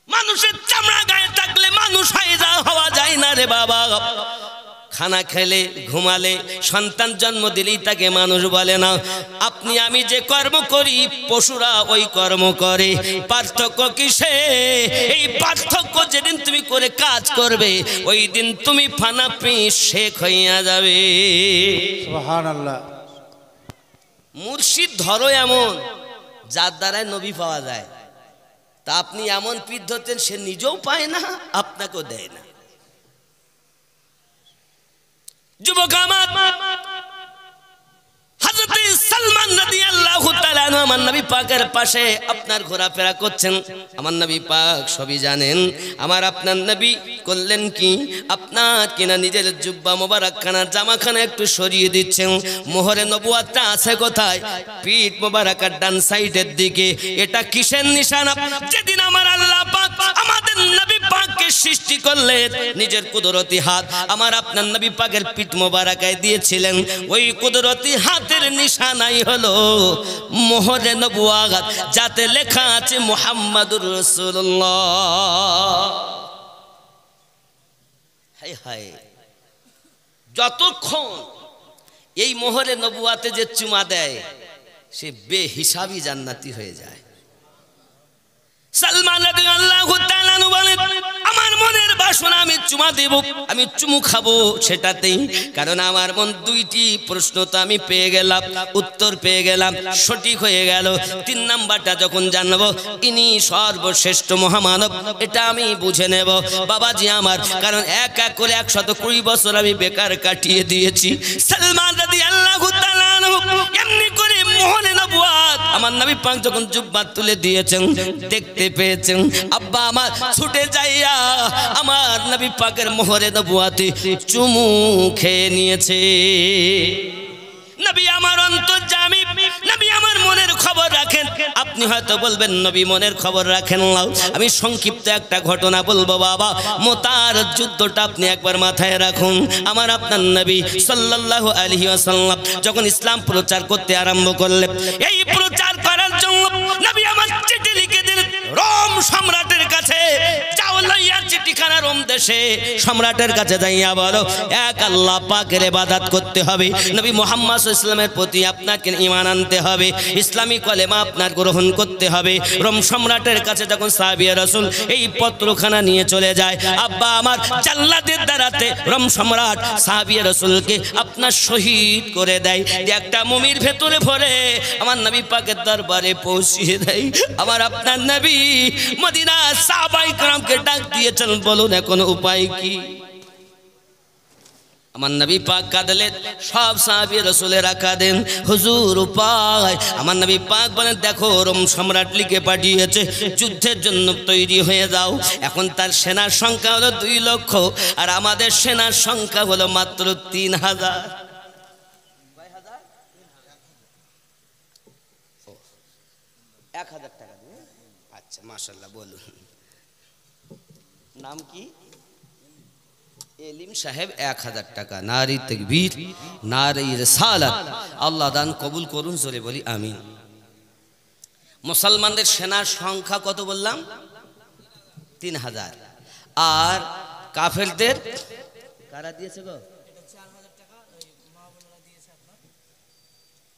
A: মানুষের চামড়া গায়ে থাকলে মানুষ হওয়া যায় না রে বাবা। খানা খেলে, ঘুমালে, সন্তান জন্ম দিলেই তাকে মানুষ বলে না। আপনি আমি যে কর্ম করি পশুরা ওই কর্ম করে। পার্থক্য কিসে? এই পার্থক্য যেদিন তুমি করে কাজ করবে ওই দিন তুমি ফানা পিস শেখ হইয়া যাবে।
B: সুবহানাল্লাহ।
A: মুর্শিদ ধরো এমন যার দ্বারায় নবী পাওয়া যায়। তা আপনি এমন পীর ধরতেন সে নিজেও পায় না, আপনাকেও দেয় না। যুবক আমার, হযরত সালমান রাদিয়াল্লাহু তাআলা আনহু আমার নবী পাকের পাশে আপনার ঘোরাফেরা করছেন। আমার নবী পাক সবই জানেন। আমার আপনার নবী করলেন কি, আপনার কিনা নিজের জুব্বা মোবারকখানা জামাখানা একটু সরিয়ে দিচ্ছেন। মোহরে নবুয়াতটা আছে কোথায়? পিঠ মোবারকের ডান সাইডের দিকে। এটা কিসের নিশানা? যেদিন আমার আল্লাহ পাক আমাদের নবী পাককে সৃষ্টি করলেন, নিজের কুদরতি হাত আমার আপনার নবী পাকের পিঠ মোবারকায় দিয়েছিলেন। ওই কুদরতি হাতের নিশানাই হলো মোহরে নবুয়াত, যাতে লেখা আছে মুহাম্মাদুর রাসূলুল্লাহ। হায় হায়, যতক্ষণ এই মোহরে নবুয়াতে যে চুমা দেয় সে বেহিসাবি জান্নাতি হয়ে যায়। সালমান রাদিয়াল্লাহু তাআলা আনহু বলেন, আমার মনের বাসনা আমি চুমা দেব, আমি চুমু খাবো সেটাতেই। কারণ আমার মন দুইটি প্রশ্ন তো আমি পেয়ে গেলাম, উত্তর পেয়ে গেলাম, সঠিক হয়ে গেল। 3 নাম্বারটা যখন জানবো ইনি সর্বশ্রেষ্ঠ মহামানব, এটা আমি বুঝে নেব বাবাজি আমার। কারণ এক এক করে 120 বছর আমি বেকার কাটিয়ে দিয়েছি। সালমান রাদিয়াল্লাহু তাআলা আনহু এমনি করে মোহরে নবুয়াত আমার নবী পাক যখন জুব্বা তুলে দিয়েছেন, দেখতে পেয়েছেন আব্বা আমার ছুটে যাইয়া আমার নবী পাকের মোহরে নবুয়াতে চুমু খেয়ে নিয়েছে। নবী আমার অন্তর্যামী, নবী আমার মনের খবর রাখেন। আপনি হয়তো বলবেন নবী মনের খবর রাখেন না। আমি সংক্ষিপ্ত একটা ঘটনা বলবো বাবা। মুতার যুদ্ধটা আপনি একবার মাথায় রাখুন। আমার আপনার নবী সাল্লাল্লাহু আলাইহি ওয়াসাল্লাম যখন ইসলাম প্রচার করতে আরম্ভ করলেন, এই প্রচার করার জন্য নবী আমার চিঠি লিখে দিলেন রোম সম্রাটের কাছে। যাও লইয়া চিঠিখানা রোম দেশে সম্রাটের কাছে যাইয়া বলো, এক আল্লাহ পাকের ইবাদত করতে হবে, নবী মুহাম্মদ ইসলামের প্রতি আপনাকে ঈমান আনতে হবে, ইসলামী কলেমা আপনার গ্রহণ করতে হবে। রোম সম্রাটের কাছে যখন সাহাবীয়ে রাসূল এই পত্রখানা নিয়ে চলে যায়, আব্বা আমার জাল্লাদের দ্বারাতে রোম সম্রাট সাহাবীয়ে রাসূলকে আপনার শহীদ করে দেয়। একটা মুমির ভেতরে ভরে আমার নবী পাকের দরবারে পৌঁছিয়ে দেয়। আমার আপনার নবী মদিনা সাহাবায়ে কেরামকে ডাক দিয়েছেন, বলুন এখন উপায় কি? আমার নবী পাক কাঁদলেন, সব সাহাবী রাসূলেরা কাঁদেন, হুজুর উপায়। আমার নবী পাক বলেন, দেখো রোম সম্রাট লিখে পাঠিয়েছে যুদ্ধের জন্য তৈরি হয়ে যাও। এখন তার সেনার সংখ্যা হলো 2 লক্ষ, আর আমাদের সেনার সংখ্যা হলো মাত্র 3000। 1000 টাকা দিয়ে, আচ্ছা মাশাআল্লাহ। বলুন নাম কি? এলিম সাহেব 1000 টাকা। নারী তাকবীর, নারী রিসালাত। আল্লাহ দান কবুল করুন, জোরে বলি আমিন। মুসলমানদের সেনার সংখ্যা কত বললাম? 3000। আর কাফেরদের কারা দিয়েছে গো?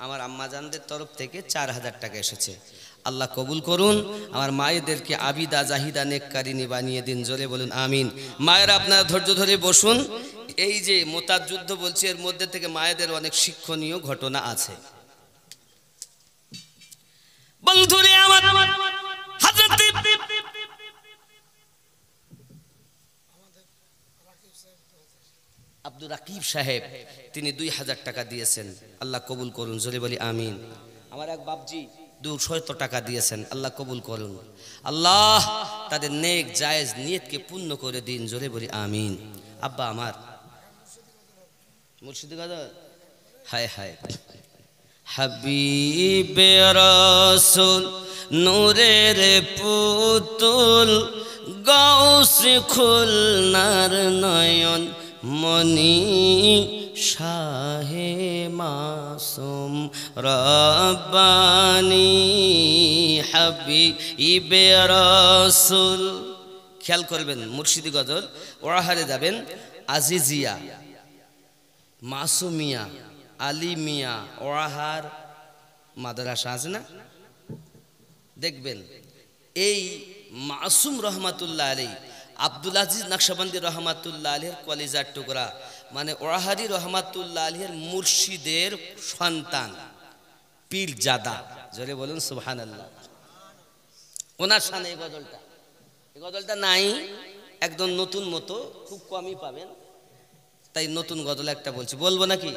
A: আমার আম্মাজানদের তরফ থেকে 4000 টাকা এসেছে। আল্লাহ কবুল করুন। আমার মায়েদেরকে আবিদা জাহিদা নেককারিনী বানিয়ে দিন, জোরে বলুন আমিন। মায়েরা আপনারা ধৈর্য ধরে বসুন। এই যে মুতার যুদ্ধ বলছি, এর মধ্যে থেকে মায়েদের অনেক শিক্ষণীয় ঘটনা আছে। বন্ধুরে আমার হযরত আব্দুর রাকিব সাহেব তিনি 2000 টাকা দিয়েছেন। আল্লাহ কবুল করুন, জোরে বলি আমিন। আমার এক বাপজি 200 টাকা দিয়েছেন, আল্লাহ কবুল করুন। আল্লাহ তাদের নেক জায়েজ নিয়তকে পূর্ণ করে দিন, জোরে বলি আমিন। আব্বা আমার মুর্শিদি গজল, হায় হায়। হাবিবে রাসূল নূরের পুতুল, গাউসে খুলনার নয়ন মনি, শাহে মাসুম রব্বানি, হাবিবে রাসূল। খেয়াল করবেন মুর্শিদি গজল ওরাহারে যাবেন, আজিজিয়া, মাসুমিয়া, আলিমিয়া, ওরাহার মাদ্রাসা আছে না, দেখবেন এই মাসুম রহমাতুল্লাহ আলাইহি, আব্দুল আজিজ নকশবন্দি রহমাতুল্লাহ আলাইহির কলিজার টুকরা, মানে ওরাহারি রহমাতুল্লাহ আলাইহির মুর্শিদের সন্তান পীরজাদা, জোরে বলুন সুবহানাল্লাহ। ওনার শানে এই গজলটা নাই, একদম নতুন মতো, খুব কমই পাবেন, তাই নতুন গজল একটা বলছি, বলবো নাকি?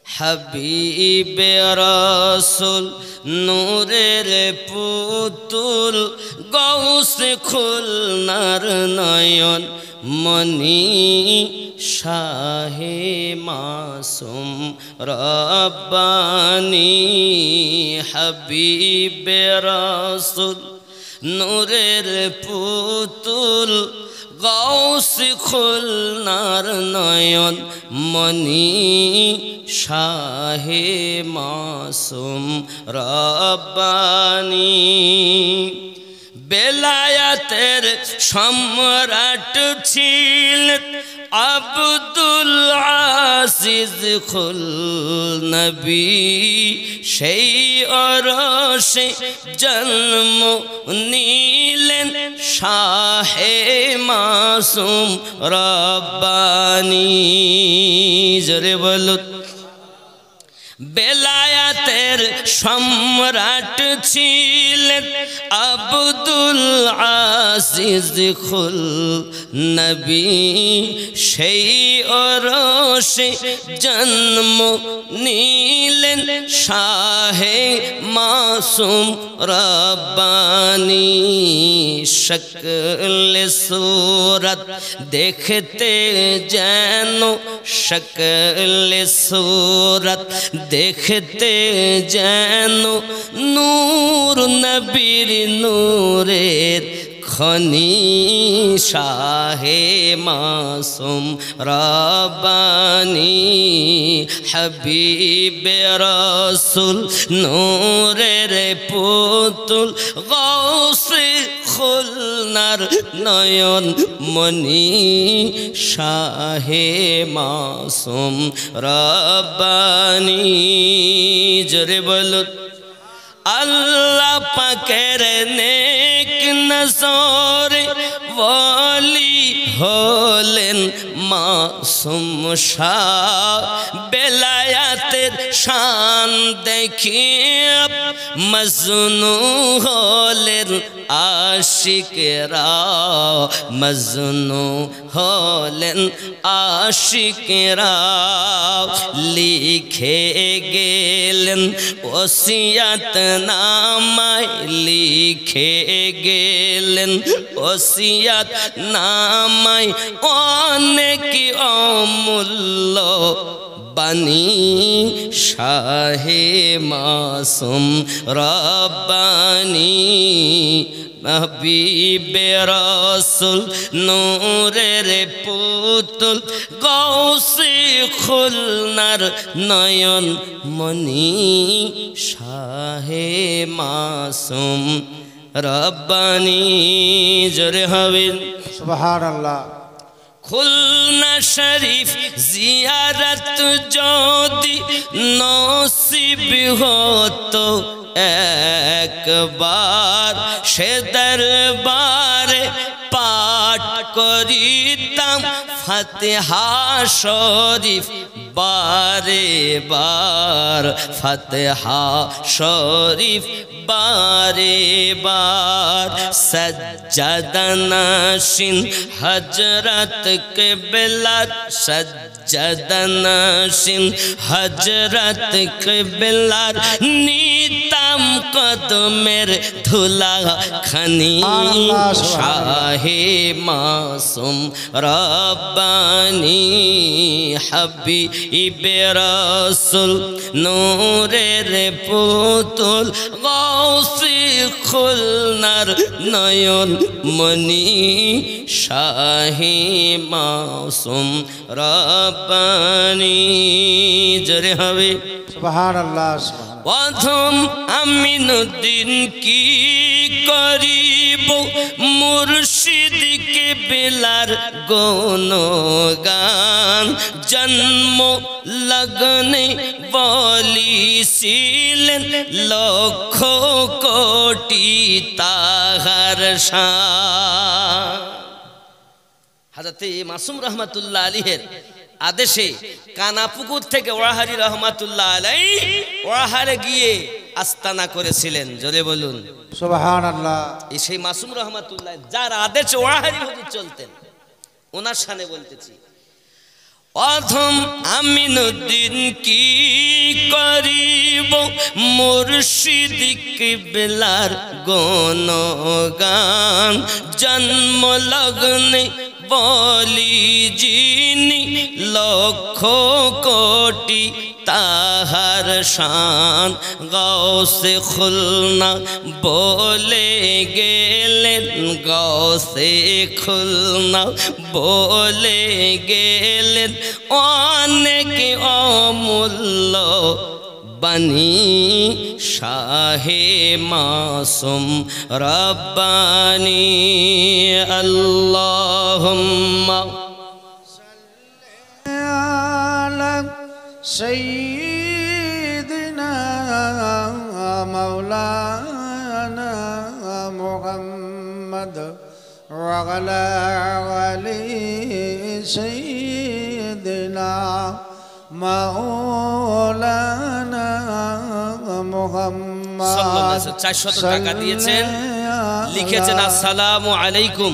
A: হাবিবে রাসূল নূরের পুতুল গৌসে খুলনার নয়ন মনি শাহে মাসুম রব্বানি হাবিবে রাসূল নূরের পুতুল গৌসে খুলনার নয়ন মনি শাহে মাসুম রব্বানি বেলায়াতের সম্রাট ছিলেন আব্দুল আজিজ খুল নবী সেই অরশে জন্ম নিলেন শাহে মাসুম রব্বানি জোরে বলুন বেলায়াতের সম্রাট ছিলেন আব্দুল আজিজ খুল নবী সেই অরশে জন্ম নিলেন শাহে মাসুম রব্বানি শক্ল सूरत देखते যেন শক্ল सूरत देखते যেন নূর নবীর নূরের খনি শাহে মাসুম রব্বানি হাবিবে রাসূল নূরের পুতুল গৌসে খুলনার নয়ন মনি শাহে মাসুম রব্বানি জোরে বলুন আল্লাহ পাকের নেক নজরে ওলি হলেন মাসুম শাহ বেলায়াতের শান দেখিয়ে মজনু হলেন আশিকেরা মজনু হলেন আশিকেরা লিখে গেলেন ওসিয়ত নামায় লিখে গেলেন ওসিয়ত নামায় অনেক অমূল্য বাণী শাহে মাসুম রব্বানি হাবিবে রাসূল নূরের পুতুল গৌসে খুলনার নয়ন মনি শাহে মাসুম রব্বানি জোরে হবে
B: সুবহানাল্লাহ
A: খুলনা শরীফ জিয়ারত যদি নসিব হতো একবার সে দরবারে পাঠ করিতাম ফাতিহা শরীফ বারে বার ফাতিহা শরীফ বারে বার সজ্জাদা নাশিন হযরত কিবলা সজ্জাদা নাশিন হযরত কিবলার নিতাম কদমের ধুলা খানি শাহে মাসুম রব্বানি হাবিবে রাসূল নূরের পুতুল গৌসে খুলনার নয়ন মনি শাহে মাসুম রব্বানি জোরে হবে
B: সুবহানাল্লাহ সুবহানাল্লাহ
A: প্রথম আমিনুদ্দিন কি করিব মুর্শিদকে বেলার গুণগান জন্ম লগনে বলিছিলেন লক্ষ কোটি তাহার শান হযরত মাসুম রহমাতুল্লাহ আলাইহির আদেশে কানাপুকুর থেকে ওয়াহারি রহমাতুল্লাহ আলাইহি ওয়াহারে গিয়ে আস্তানা করেছিলেন জোরে বলুন
B: সুবহানাল্লাহ
A: এই সেই মাসুম রহমাতুল্লাহ যার আদেশে ওয়াহারি হুজুর চলতেন ওনার শানে বলতেছি অধম আমিনুদ্দিন কি করিব মুর্শিদ কিবলার গুণগান জন্ম লগ্নে বলি যিনি লক্ষ কোটি তাহার শান গৌসে খুলনা বলে গেলেন গৌসে খুলনা বলে গেলেন অনেক অমূল্য বানী শাহে মাসুম রব্বানি আল্লাহুম্মা
B: سيدنا مولانا محمد وعلى آله سيدنا مولانا محمد
A: 400 টাকা দিয়েছেন লিখেছেন আসসালামু আলাইকুম।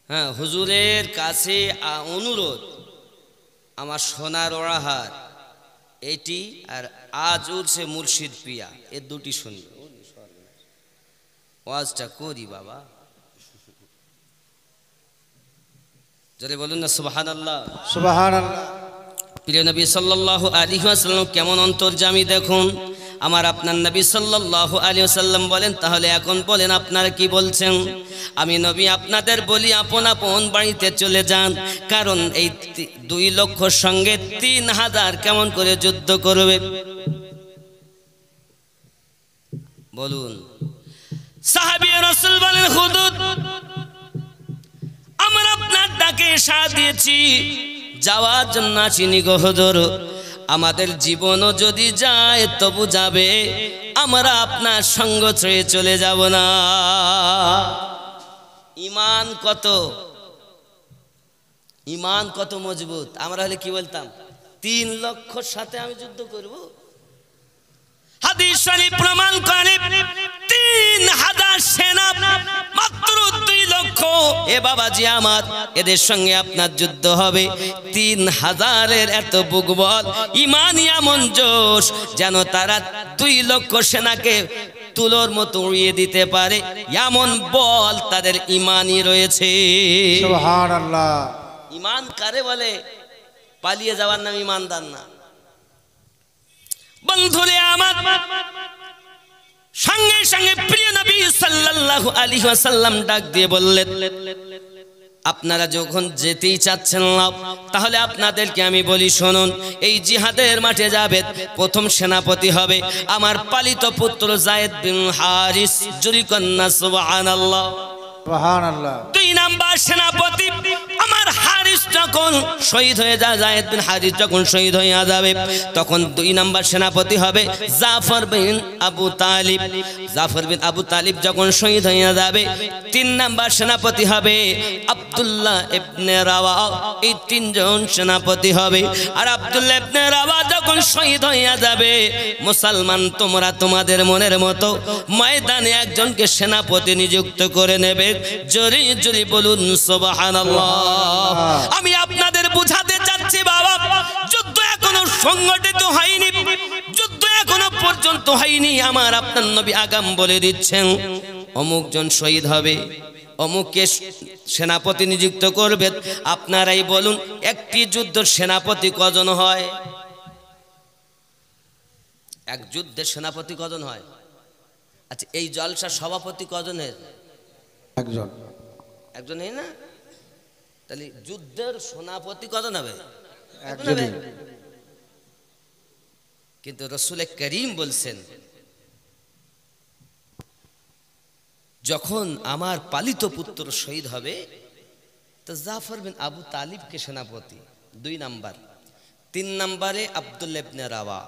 A: হ্যাঁ, হুজুরের কাছে অনুরোধ, আমার সোনার ওরাহার এটি আর আজ উঠছে মুর্শিদ পিয়া, এ দুটি শুনবে। ওয়াজটা করি বাবা, যদি বলুন না সুবহানাল্লাহ।
B: সুবহানাল্লাহ।
A: প্রিয় নবী সাল্লাল্লাহু আলাইহি ওয়াসাল্লাম কেমন অন্তর্যামী দেখুন। আমার আপনার নবী সাল্লাল্লাহু আলাইহি ওয়াসাল্লাম বলেন, তাহলে এখন বলেন আপনারা কি বলছেন? আমি নবী আপনাদের বলি আপন আপন বাড়িতে চলে যান, কারণ এই 2 লক্ষর সঙ্গে 3000 কেমন করে যুদ্ধ করবে বলুন। সাহাবী রাসূল বলেন, হুজুর আমরা আপনার ডাকে সাড়া দিয়েছি, যাওয়ার জন্য আসিনি গো হুজুর। আমাদের জীবনও যদি যায় তবু যাবে, আমরা আপনার সঙ্গ ছেড়ে চলে যাব না। ঈমান কত, ঈমান কত মজবুত। আমরা হলে কি বলতাম, 3 লক্ষর সাথে আমি যুদ্ধ করব। হাদিস শরীফ প্রমাণ করে 3000 সেনা মাত্র 2 লক্ষ। এ বাবাজি আমার, এদের সঙ্গে আপনার যুদ্ধ হবে। 3000-এর এত বুকবল, ঈমানি এমন জোশ, যেন তারা 2 লক্ষ সেনাকে তুলোর মতো উড়িয়ে দিতে পারে, এমন বল তাদের ঈমানই রয়েছে।
B: সুবহানাল্লাহ।
A: ঈমান কারে বলে? পালিয়ে যাওয়ার নাম ঈমানদার না। বন্ধুরে আমার, সঙ্গে সঙ্গে প্রিয় নবী সাল্লাল্লাহু আলাইহি ওয়াসাল্লাম ডাক দিয়ে বললেন, আপনারা যখন যেতেই চাচ্ছেন না, তাহলে আপনাদেরকে আমি বলি শুনুন, এই জিহাদের মাঠে যাবে, প্রথম সেনাপতি হবে আমার পালিত পুত্র যায়েদ বিন হারিস। জুরি কন্যা সুবহানাল্লাহ।
B: সুবহানাল্লাহ।
A: 2 নাম্বার সেনাপতি আমার হারিস যখন শহীদ হয়ে যায়, যায়েদ বিন হারিস যখন শহীদ হয়ে যাবে, তখন 2 নাম্বার সেনাপতি হবে জাফর বিন আবু তালিব। জাফর বিন আবু তালিব যখন শহীদ হয়ে যাবে, 3 নাম্বার সেনাপতি হবে আব্দুল্লাহ ইবনে রাওয়া। এই 3 জন সেনাপতি হবে। আর আব্দুল্লাহ ইবনে রাওয়া যখন শহীদ হয়ে যাবে, মুসলমান তোমরা তোমাদের মনের মতো ময়দানে একজনকে সেনাপতি নিযুক্ত করে নেবে। জোরে জোরে বলুন সুবহানাল্লাহ। আমি আপনাদের বুঝাতে চাচ্ছি বাবা, যুদ্ধ এখনো সংগঠিত হয়নি, যুদ্ধ এখনো পর্যন্ত হয়নি। আমার আপনার নবী আগাম বলে দিচ্ছেন, অমুক জন শহীদ হবে, অমুককে সেনাপতি নিযুক্ত করবে। আপনারাই বলুন, একটি যুদ্ধের সেনাপতি কজন হয়? এক যুদ্ধের সেনাপতি কজন হয়? আচ্ছা, এই জলসার সভাপতি কজনের?
B: একজন।
A: একজনই না? তাহলে যুদ্ধের সেনাপতি কজন হবে?
B: একজনই।
A: কিন্তু রাসূল করিম বলছেন, যখন আমার পালিত পুত্র শহীদ হবে, তো জাফর বিন আবু তালিবকে সেনাপতি 2 নাম্বার। 3 নম্বরে আব্দুল্লাহ ইবনে রাওয়া।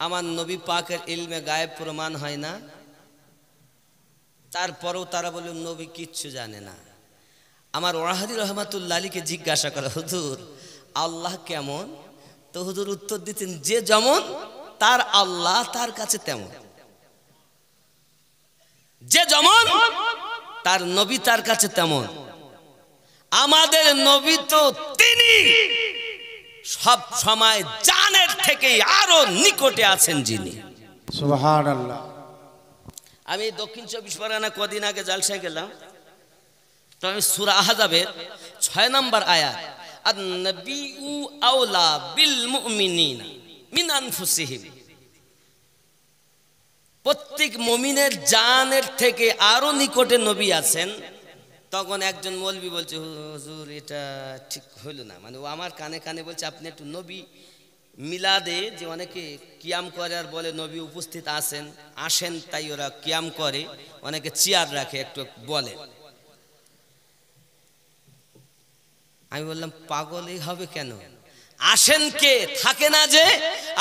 A: আমার নবী পাকের ইলমে গায়েব প্রমাণ হয় না, তারপরেও তারা বলে নবী কিচ্ছু জানে না। আমার ওয়াহাদি রহমাতুল্লাহ আলীকে জিজ্ঞাসা করা, হুজুর আল্লাহ কেমন? তো হুজুর উত্তর দিতেন, যে যেমন তার আল্লাহ তার কাছে তেমন। যে যেমন তার নবী তার কাছে তেমন। আমাদের নবী তো তিনি সব সময় জানের থেকে আরো নিকটে আছেন যিনি।
B: সুবহানাল্লাহ।
A: আমি দক্ষিণ 24 পরগনা কদিন আগে জালসায় গেলাম, তো আমি সূরা আহজাবের 6 নম্বর আয়াত, আন-নাবিয়্যু আওলা বিল মুমিনিনা মিন আনফুসিহিম, প্রত্যেক মুমিনের জানের থেকে আরো নিকটে নবী আছেন। তখন একজন মৌলবি বলছে, হুজুর এটা ঠিক হইল না, মানে ও আমার কানে কানে বলছে আপনি একটু নবী মিলাদে যে অনেকে কিয়াম করে আর বলে নবী উপস্থিত আসেন তাই ওরা কিয়াম করে, অনেকে চেয়ার রাখে, একটু বলে। আমি বললাম পাগলই হবে কেন, আসেন কে, থাকে না যে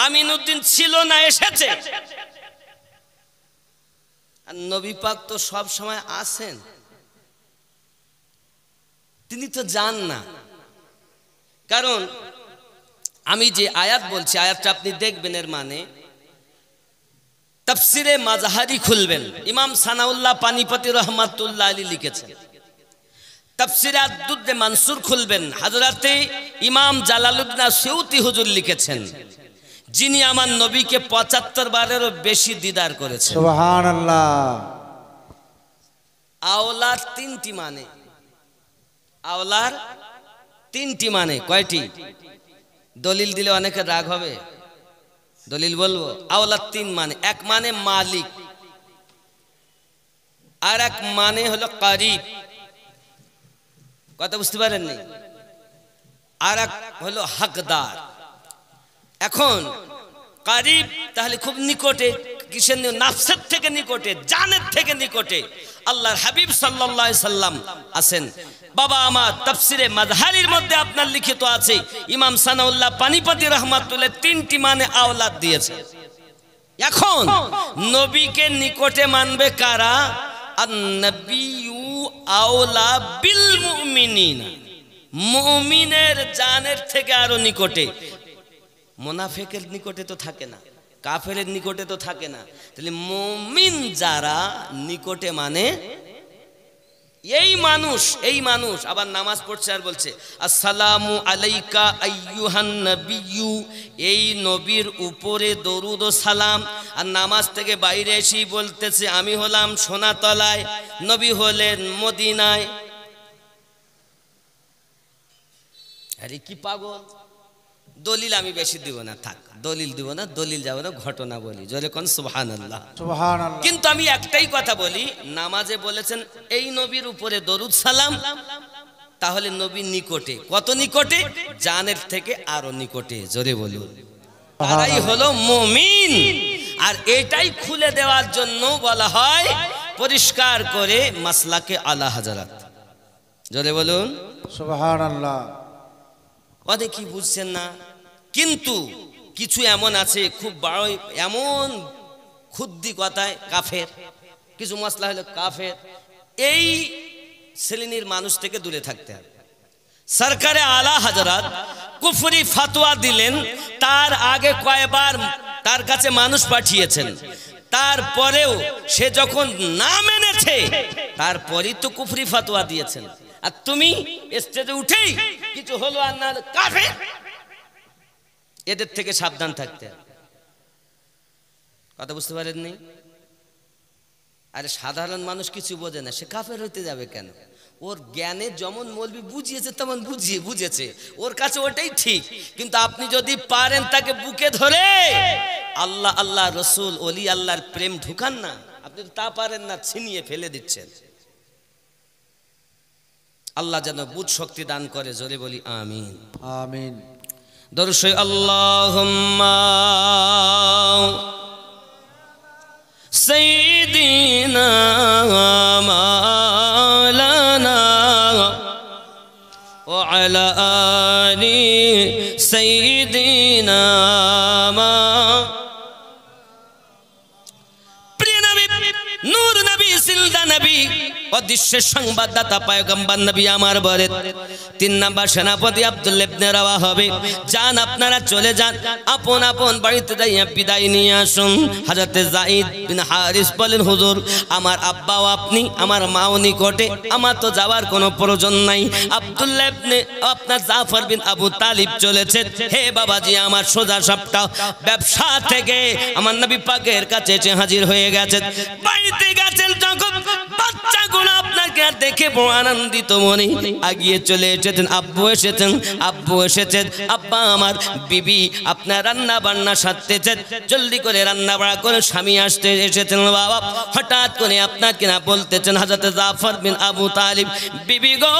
A: আমিনউদ্দিন ছিল না এসেছে, আর নবী পাক তো সব সময় আসেন, তিনি তো যান না। কারণ আমি যে আয়াত বলছি, আয়াতটা আপনি দেখবেন, এর মানে তাফসিরে মাজহারি খুলবেন, ইমাম সানাউল্লাহ পানিপতি রহমাতুল্লাহ আলী লিখেছেন। তাফসিরে আদ-দুররে মানসুর খুলবেন, হযরতে ইমাম জালালউদ্দিন সিউতি হুজুর লিখেছেন, যিনি আমার নবীকে 75 বারেরও বেশি দিদার করেছেন।
B: সুবহানাল্লাহ।
A: আওলার 3টি মানে, আওলার 3টি মানে, কয়টি? দলিল দিলে অনেকে রাগ হবে, দলিল বলবো। আওলার 3 মানে, এক মানে মালিক, আর এক মানে হলো কারিব, কথা বুঝতে পারেননি, আর এক হলো হকদার। এখন কারিব তাহলে খুব নিকটে, কিসের? নাফসের থেকে নিকটে, জানের থেকে নিকটে আল্লাহর হাবিব সাল্লাল্লাহু আলাইহি সাল্লাম আছেন। বাবা আমার তাফসিরে মাজহারির মধ্যে আপনার লিখিত আছে, ইমাম সানাউল্লাহ পানিপতি রহমাতুল্লাহ 3টি মানে আওলাদ দিয়েছে। এখন নবীকে নিকটে মানবে কারা? আন-নাবিয়্যু আওলা বিল মুমিনিনা, মুমিনের জানের থেকে আরো নিকটে। মুনাফিকের নিকটে তো থাকে না, কাফেরের নিকটে তো থাকে না, তাহলে মুমিন যারা নিকটে মানে এই মানুষ আবার নামাজ পড়ছে আর বলছে আসসালামু আলাইকা আইয়ুহান নাবিয়্যু, এই নবীর উপরে দরুদ ও সালাম। আর নামাজ থেকে বাইরে এসেই বলতেছে আমি হলাম সোনাতলায়, নবী হলেন মদিনায়। আরে কি পাগল! দলিল আমি বেশি দিব না, থাক, দলিল দিব না, দলিল যাব না, ঘটনা বলি, জোরে কোন সুবহানাল্লাহ।
B: সুবহানাল্লাহ।
A: কিন্তু আমি একটাই কথা বলি, নামাজে বলেছেন এই নবীর উপরে দরুদ সালাম, তাহলে নবী নিকটে, কত নিকটে? জানের থেকে আরো নিকটে, জোরে বলুন। তারাই হলো মুমিন। আর এটাই খুলে দেওয়ার জন্য বলা হয় পরিষ্কার করে মাসলাকে আলা হযরত, জোরে বলুন
B: সুবহানাল্লাহ।
A: অনেকেই বুঝছেন না, কিন্তু কিছু এমন আছে খুব বড়, এমন খুদ্দি কথায় কাফের, কিছু মশলা হলো কাফের। এই শ্রেণীর মানুষ থেকে দূরে থাকতে হবে। সরকারে আলা হযরত কুফরি ফতোয়া দিলেন, তার আগে কয়বার তার কাছে মানুষ পাঠিয়েছেন, তারপরেও সে যখন না মেনেছে, তারপরেই তো কুফরি ফতোয়া দিয়েছেন। আর তুমি স্টেজে উঠেই কিছু হলো আর না কাফের, এদের থেকে সাবধান থাকতে হবে। কথা বুঝতে পারেননি? আরে সাধারণ মানুষ কিছু বোঝে না, সে কাফের হইতে যাবে কেন? ওর জ্ঞানে যেমন মৌলবি বুঝিয়েছে তেমন বুঝেছে, ওর কাছে ওটাই ঠিক। কিন্তু আপনি যদি পারেন তাকে বুকে ধরে আল্লাহ আল্লাহ রসুল ওলি আল্লাহর প্রেম ঢুকান না, আপনি তা পারেন না, ছিনিয়ে ফেলে দিচ্ছেন। আল্লাহ যেন বুঝ শক্তি দান করে, জোরে বলি আমিন
B: আমিন।
A: দরুদ শরীফ আল্লাহুম্মা সাইয়্যিদিনা মাওলানা ওয়া আলা আলি সাইয়্যিদিনা প্রিয় নবী নূর নবী দা নবী অদৃশ্যের সংবাদদাতা পয়গম্বর নবী আমার বলেন 3 নাম্বার সেনাপতি আব্দুল্লাহ ইবনে রাওয়া হবে। যান আপনারা চলে যান, আপন আপন বাড়িতে যাইয়া বিদায় নিয়ে আসুন। হযরতে যায়েদ বিন হারিস বলেন, হুজুর আমার আব্বাও আপনি, আমার মাও নিকটে, আমার তো যাওয়ার কোনো প্রয়োজন নাই। আব্দুল্লাহ ইবনে আপনার জাফর বিন আবু তালিব চলেছে। হে বাবাজি, আমার সোজা সাপটা ব্যবসা থেকে আমার নবী পাকের কাছে এসে হাজির হয়ে গেছে। বাড়িতে গেছেন যখন বাচ্চাগুলো আপনাকে দেখে বড় আনন্দিত মনে আগিয়ে চলে এসেছেন। আব্বু এসেছেন, আব্বু এসেছেন, আব্বা আমার বিবি আপনার রান্না বান্না সারতেছেন, জলদি করে রান্না বাড়া করে স্বামী আসতে এসেছেন। বাবা হঠাৎ করে আপনাকে না বলতেছেন হযরত জাফর বিন আবু তালিব, বিবি গো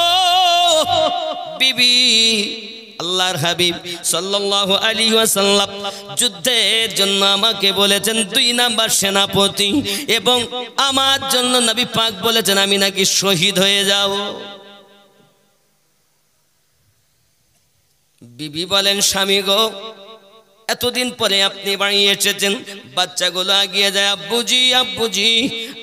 A: বিবি, আল্লাহর হাবিব সাল্লাল্লাহু আলাইহি ওয়াসাল্লাম যুদ্ধের জন্য আমাকে বলেছেন 2 নাম্বার সেনাপতি, এবং আমার জন্য নবী পাক বলেছেন আমি নাকি শহীদ হয়ে যাব। বিবি বলেন, স্বামী গো এতদিন পরে আপনি বাড়ি এসেছেন। বাচ্চাগুলো আগিয়ে যায়, আব্বুজি আব্বুজি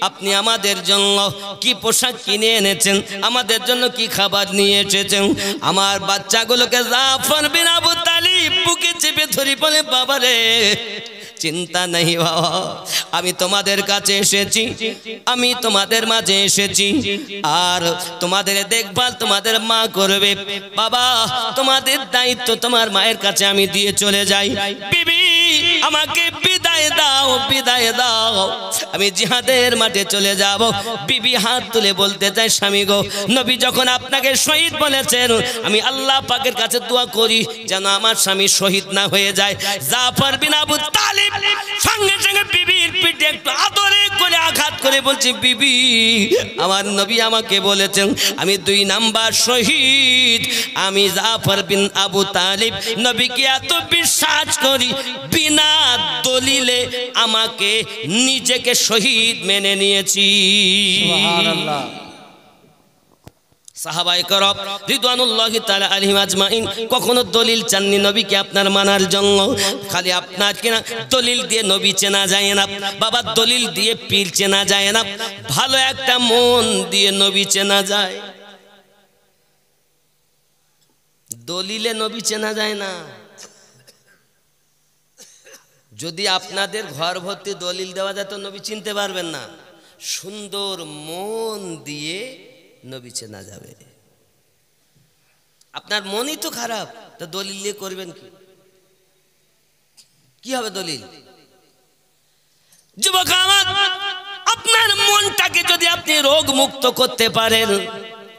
A: আপনি আমাদের জন্য কি পোশাক কিনে এনেছেন, আমাদের জন্য কি খাবার নিয়ে এসেছেন। আমার বাচ্চাগুলোকে জাফর বিন আবু তালিব বুকে চেপে ধরি, বলে বাবা রে চিন্তা নেই বাবা, আমি তোমাদের কাছে এসেছি, আমি তোমাদের মাঝে এসেছি, আর তোমাদের দেখভাল তোমাদের মা করবে। বাবা তোমাদের দায়িত্ব তোমার মায়ের কাছে আমি দিয়ে চলে যাই। বিবি আমাকে বিদায় দাও, বিদায় দাও, আমি জিহাদের মাঠে চলে যাব। বিবি হাত তুলে বলতে চাই, স্বামী গো নবী যখন আপনাকে শহীদ বলেছেন, আমি আল্লাহ পাকের কাছে দোয়া করি যেন আমার স্বামী শহীদ না হয়ে যায়। জাফর বিন আবু তালিব সঙ্গে সঙ্গে বিবির পিঠে একটু আদরে করে আঘাত করে বলছে, বিবি আমার নবী আমাকে বলেছেন আমি 2 নাম্বার শহীদ। আমি জাফর বিন আবু তালিব নবীকে এত বিশ্বাস করি, বিনা দলিলে আমাকে নিজেকে শহীদ মেনে নিয়েছি।
B: সুবহানাল্লাহ।
A: সাহাবায়ে কেরাম রিদওয়ানুল্লাহি তাআলা আলাইহিম আজমাইন কখনো দলিল চাননি নবীকে আপনার মানার জন্য। খালি আপনার কিনা দলিল দিয়ে নবী চেনা যায় না বাবা, দলিল দিয়ে পীর চেনা যায় না, ভালো একটা মন দিয়ে নবী চেনা যায়। দলিলে নবী চেনা যায় না। যদি আপনাদের ঘর ভর্তি দলিল দেওয়া যায় তো নবী চিনতে পারবেন না। সুন্দর মন দিয়ে নবী চেনা যাবে। আপনার মনই তো খারাপ, তা দলিল দিয়ে করবেন কি? কি হবে দলিল? যুবক আমার, আপনার মনটাকে যদি আপনি রোগ মুক্ত করতে পারেন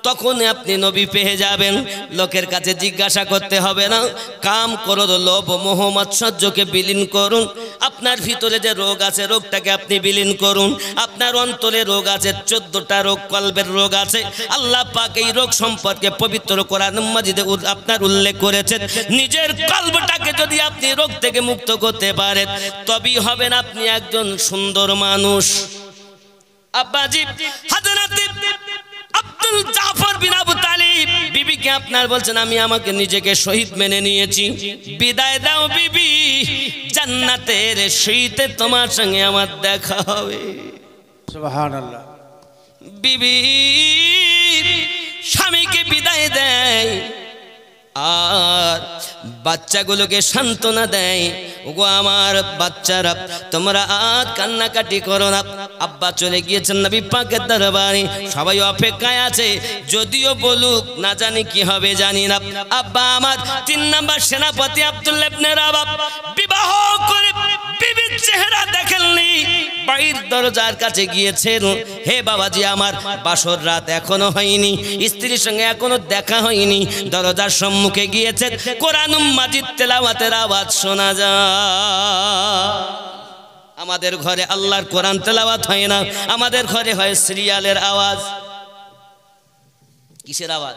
A: তখন আপনি নবী পেয়ে যাবেন। লোকের কাছে জিজ্ঞাসা করতে হবে না। কাম, ক্রোধ, লোভ, মোহ, মাৎসর্যকে বিলীন করুন। আপনার ভিতরে যে রোগ আছে রোগটাকে আপনি বিলীন করুন। আপনার অন্তরে রোগ আছে, 14টা রোগ, কলবের রোগ আছে। আল্লাহ পাক এই রোগ সম্পর্কে পবিত্র কোরআন মাজিদে আপনার উল্লেখ করেছেন। নিজের কলবটাকে যদি আপনি রোগ থেকে মুক্ত করতে পারেন তবেই হবেন আপনি একজন সুন্দর মানুষ। আব্বাজি হযরত আব্দুল জাফর বিন আবু তালিব বিবিকে আপনার বলছেন আমি আমাকে নিজেকে শহীদ মেনে নিয়েছি, বিদায় দাও বিবি, জান্নাতের শীতে তোমার সঙ্গে আমার দেখা হবে।
B: সুবহানাল্লাহ।
A: বিবি স্বামীকে বিদায় দেয় আর বাচ্চাগুলোকে সান্ত্বনা দেয়, ওগো আমার বাচ্চারা তোমরা আজ কান্নাকাটি করো না, আব্বা চলে গিয়েছেন নবী পাকের দরবারে, সবাই অপেক্ষায় আছে, যদিও বলুক না জানি কি হবে জানি না। আব্বা আমার 3 নাম্বার সেনাপতি আব্দুল্লাহ ইবনে রাওয়া বিবাহ করে বিবির চেহারা দেখেননি, বাড়ির দরজার কাছে গিয়েছেন, হে বাবাজি আমার বাসর রাত এখনো হয়নি, স্ত্রীর সঙ্গে এখনো দেখা হয়নি, দরজার সম্মুখে গিয়েছেন, কোরআন মাজিদ তেলাওয়াতের আওয়াজ শোনা যায়। আমাদের ঘরে আল্লাহর কোরআন তেলাওয়াত হয় না, আমাদের ঘরে হয় সিরিয়ালের আওয়াজ। কিসের আওয়াজ?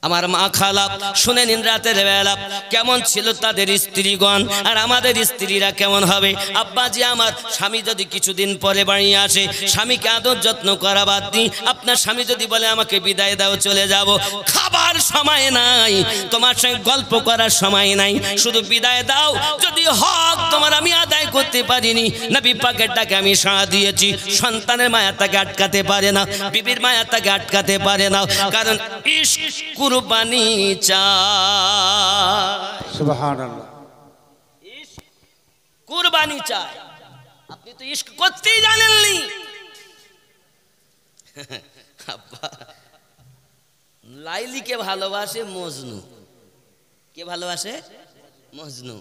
A: আমার মা খালা শুনে নিন রাতের বেলা কেমন ছিল তাদের স্ত্রীগণ, আর আমাদের স্ত্রীরা কেমন হবে। আব্বাজি আমার স্বামী যদি কিছুদিন পরে বাড়ি আসে, স্বামীকে আদর যত্ন করা বাদ দিই, আপনার স্বামী যদি বলে আমাকে বিদায় দাও চলে যাব, খাবার সময় নাই, তোমার সঙ্গে গল্প করার সময় নাই, শুধু বিদায় দাও, যদি হক তোমার আমি আদায় করতে পারিনি, নবী পাকের ডাকে আমি সাড়া দিয়েছি। সন্তানের মায়া তাকে আটকাতে পারে না, বিবির মায়া তাকে আটকাতে পারে না, কারণ ইশক কুরবানি চায়।
B: সুবহানাল্লাহ।
A: ইশক কুরবানি চায়। আপনি তো ইশক করতেই জানেননি। আব্বা লাইলিকে ভালোবাসে মজনু। কে ভালোবাসে? মজনু।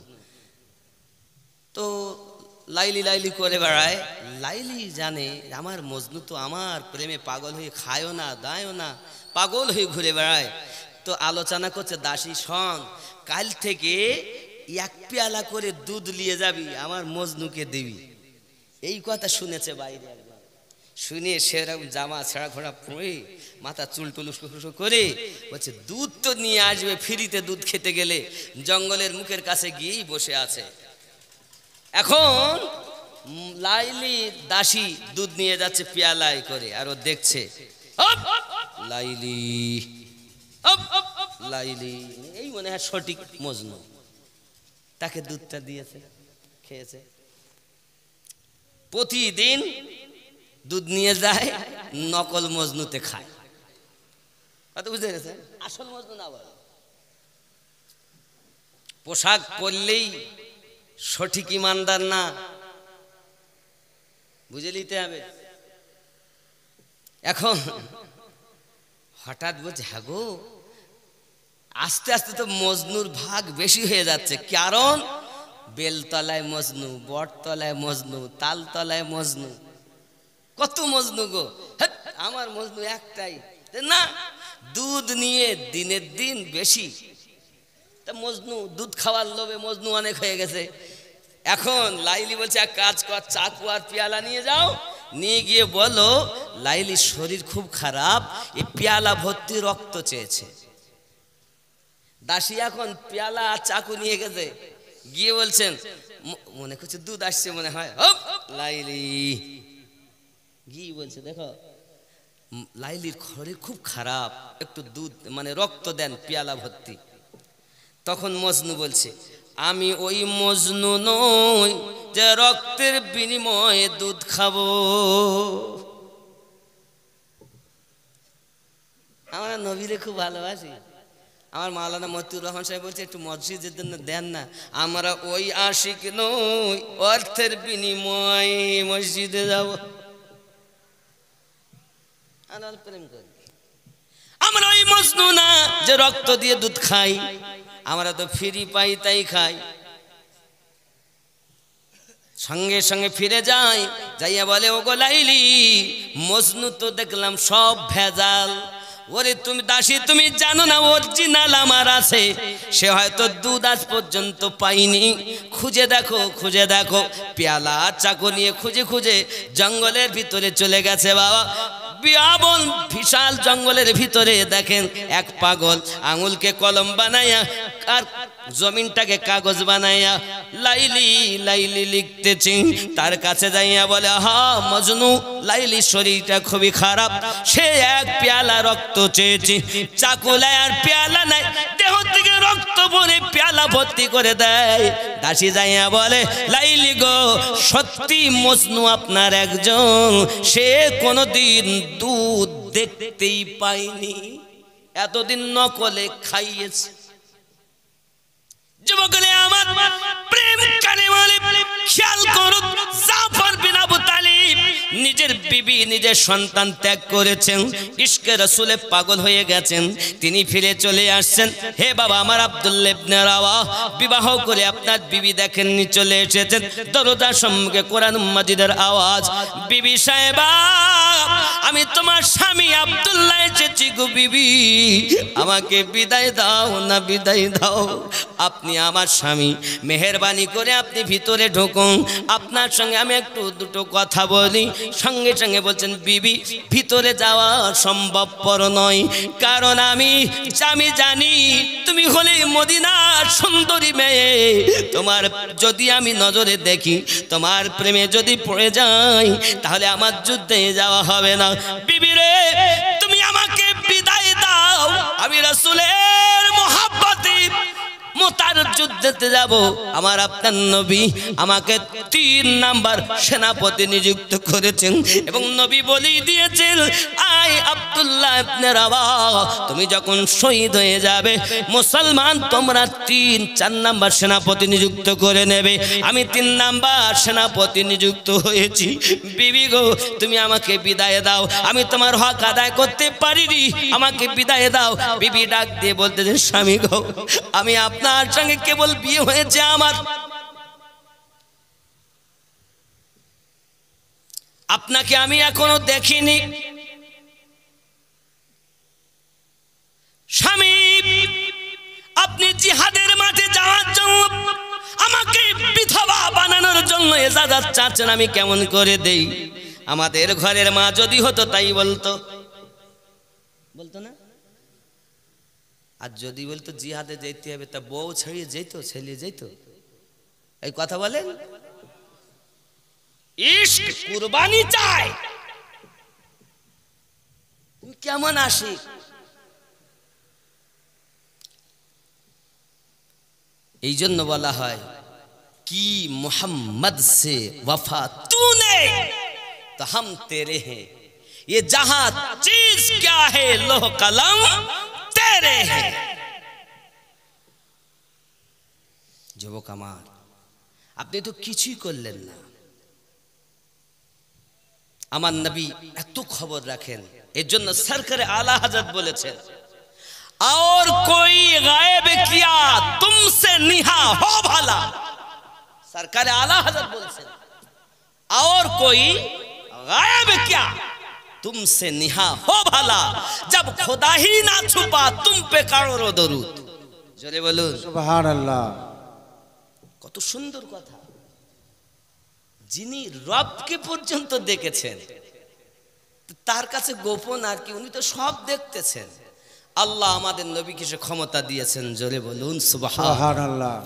A: তো লাইলি লাইলি করে বেড়ায়। লাইলি জানে আমার মজনু তো আমার প্রেমে পাগল হয়ে খায়ও না দায়ও না, পাগল হয়ে ঘুরে বেড়ায়। তো আলোচনা করছে, দাসী শোন, কাল থেকে এক পেয়ালা করে দুধ নিয়ে যাবি, আমার মজনুকে দিবি। এই কথা শুনেছে বাইরে একবার, শুনে সেরকম জামা ছেঁড়া ঘোড়া পরে মাথা চুল টুল করে বলছে দুধ তো নিয়ে আসবে, ফ্রিতে দুধ খেতে গেলে জঙ্গলের মুখের কাছে গিয়েই বসে আছে। এখন লাইলি দাসী দুধ নিয়ে যাচ্ছে পেয়ালায় করে, আর ও দেখছে লাইলি লাইলি, এই মনে হয় সঠিক মজনু, তাকে দুধটা দিয়েছে, খেয়েছে। প্রতিদিন দুধ নিয়ে যায়, নকল মজনুতে খায়। বুঝতে পেরেছেন? আসল মজনু না বলে। পোশাক পরলেই সঠিক ইমানদার না, বুঝে নিতে হবে। এখন হঠাৎ বলছে, হ্যাঁ গো, আস্তে আস্তে তো মজনুর ভাগ বেশি হয়ে যাচ্ছে, কারণ বেলতলায় মজনু, বটতলায় মজনু, তালতলায় মজনু, কত মজনু গো। আমার মজনু একটাই না, দুধ নিয়ে দিনের দিন বেশি। তা মজনু দুধ খাওয়ার লোভে মজনু অনেক হয়ে গেছে। এখন লাইলি বলছে, এক কাজ কর, চাকু আর পেয়ালা নিয়ে যাও, নিয়ে গিয়ে বলো লাইলির শরীর খুব খারাপ, এই পেয়ালা ভর্তি রক্ত চেয়েছে। দাসী এখন পেয়ালা আর চাকু নিয়ে গেছে, গিয়ে বলছেন, মনে করছে দুধ আসছে মনে হয়, লাইলি গিয়ে বলছে, দেখো লাইলির শরীর খুব খারাপ, একটু দুধ মানে রক্ত দেন পেয়ালা ভর্তি। তখন মজনু বলছে, আমি ওই মজনু নই যে রক্তের বিনিময়ে দুধ খাবো। আমরা নবীরে খুব ভালোবাসি। আমার মাওলানা মতিউর রহমান সাহেব বলছে, একটু মসজিদের জন্য দেন না, আমরা ওই আশিক নই অর্থের বিনিময়ে মসজিদে যাব। প্রেম করি আমরা, ওই মজনু না যে রক্ত দিয়ে দুধ খাই, আমরা তো ফ্রি পাই তাই খাই। সঙ্গে সঙ্গে ফিরে যাই, যাইয়া বলে, ও গো লাইলি, মজনু তো দেখলাম সব ভেজাল। ওরে তুমি দাসী, তুমি জানো না অরিজিনাল আমার আছে, সে হয়তো দুধ আজ পর্যন্ত পাইনি, খুঁজে দেখো খুঁজে দেখো। পেয়ালা চাকু নিয়ে খুঁজে খুঁজে জঙ্গলের ভিতরে চলে গেছে বাবা। বিয়াবন বিশাল জঙ্গলের ভিতরে দেখেন এক পাগল আঙুলকে কলম বানাইয়া আর জমিনটাকে কাগজ বানাইয়া লাইলি লাইলি লিখতেছি। তার কাছে যাইয়া বলে, হা মজনু, লাইলির শরীরটা খুবই খারাপ, সে এক পেয়ালা রক্ত চেয়েছি, চাকুলায় আর পেয়ালা নাই, দেহ থেকে রক্ত ভরে পেয়ালা ভর্তি করে দেয়। দাসী যাইয়া বলে, লাইলি গো, সত্যি মজনু আপনার একজন, সে কোনোদিন দুধ দেখতেই পাইনি, এতদিন নকলে খাইয়েছে। যুবকরে আমার প্রেম কানে বলে, খেয়াল করুন, জাফর বিন আবু তালিব নিজের বিবি নিজের সন্তান ত্যাগ করেছেন, ইশকে রাসূলে পাগল হয়ে গেছেন, তিনি ফিরে চলে আসছেন। হে বাবা আমার আব্দুল্লাহ ইবনে রাওয়াহ, বিবাহ করে আপনার বিবি দেখেননি, চলে এসেছেন, দরজার সম্মুখে কোরআন মাজিদের আওয়াজ, বিবি সাহেবা, আমি তোমার স্বামী আব্দুল্লাহ এসে এসেছি গো বিবি, আমাকে বিদায় দাও না বিদায় দাও। আপনি আমার স্বামী, মেহেরবানি করে আপনি ভিতরে ঢুকুন, আপনার সঙ্গে আমি একটু দুটো কথা বলি। সঙ্গে সঙ্গে বলছেন বিবি ভিতরে যাওয়া সম্ভবপর নয়, কারণ আমি জানি তুমি হলে মদিনার সুন্দরী মেয়ে, তোমার যদি আমি নজরে দেখি, তোমার প্রেমে যদি পড়ে যাই, তাহলে আমার যুদ্ধে যাওয়া হবে না। বিবি রে, তুমি আমাকে বিদায় দাও, আমি রাসূলের মহব্বতে মুতার যুদ্ধেতে যাব। আমার আপনার নবী আমাকে 3 নাম্বার সেনাপতি নিযুক্ত করেছেন এবং নবী বলেই দিয়েছেন, আই আব্দুল্লাহ ইবনে রাওয়াহ, তুমি যখন শহীদ হয়ে যাবে, মুসলমান তোমরা 3-4 নাম্বার সেনাপতি নিযুক্ত করে নেবে। আমি 3 নাম্বার সেনাপতি নিযুক্ত হয়েছি। বিবি গো, তুমি আমাকে বিদায় দাও, আমি তোমার হক আদায় করতে পারিনি, আমাকে বিদায় দাও। বিবি ডাক দিয়ে বলতেছেন, স্বামী গো, আমি আপনার সঙ্গে কেবল বিয়ে হয়েছে আমার, আপনাকে আমি এখনো দেখিনি। স্বামী, আপনি জিহাদের মাঠে যাওয়ার জন্য আমাকে বিধবা বানানোর জন্য ইজাজত চাচ্ছেন, আমি কেমন করে দেই? আমাদের ঘরের মা যদি হতো তাই বলতো না? আর যদি বলতো জিহাদে যেতে হবে, তা বউ ছেড়ে যেত, ছেলে যেত? এই কথা বলেন? ইশক কুরবানি চাই, তুমি কেমন আশিক? এই জন্য বলা হয় কি মোহাম্মদ সে वफा तूने तो हम तेरे हैं, ये जहां चीज क्या है लोह कलम तेरे हैं। যুবক আমার, আপনি তো কিছুই করলেন না। আমার নবী এত খবর রাখেন, এর জন্য সরকারে আলা হযরত বলেছেন, और कोई गायब किया तुमसे निहा हो भला। सरकार आला हजरत बोलছেন, और कोई गायब किया तुमसे निहा हो भला, जब खुदा ही ना छुपा तुम पे करो दरूद। জোরে বলুন
B: সুবহানাল্লাহ।
A: কত সুন্দর কথা। যিনি রবকে পর্যন্ত দেখেছেন, তার কাছে গোপন আর কি, উনি তো সব দেখতেছেন। আল্লাহ আমাদের নবীকে সে ক্ষমতা দিয়েছেন, জোরে বলুন সুবহানাল্লাহ।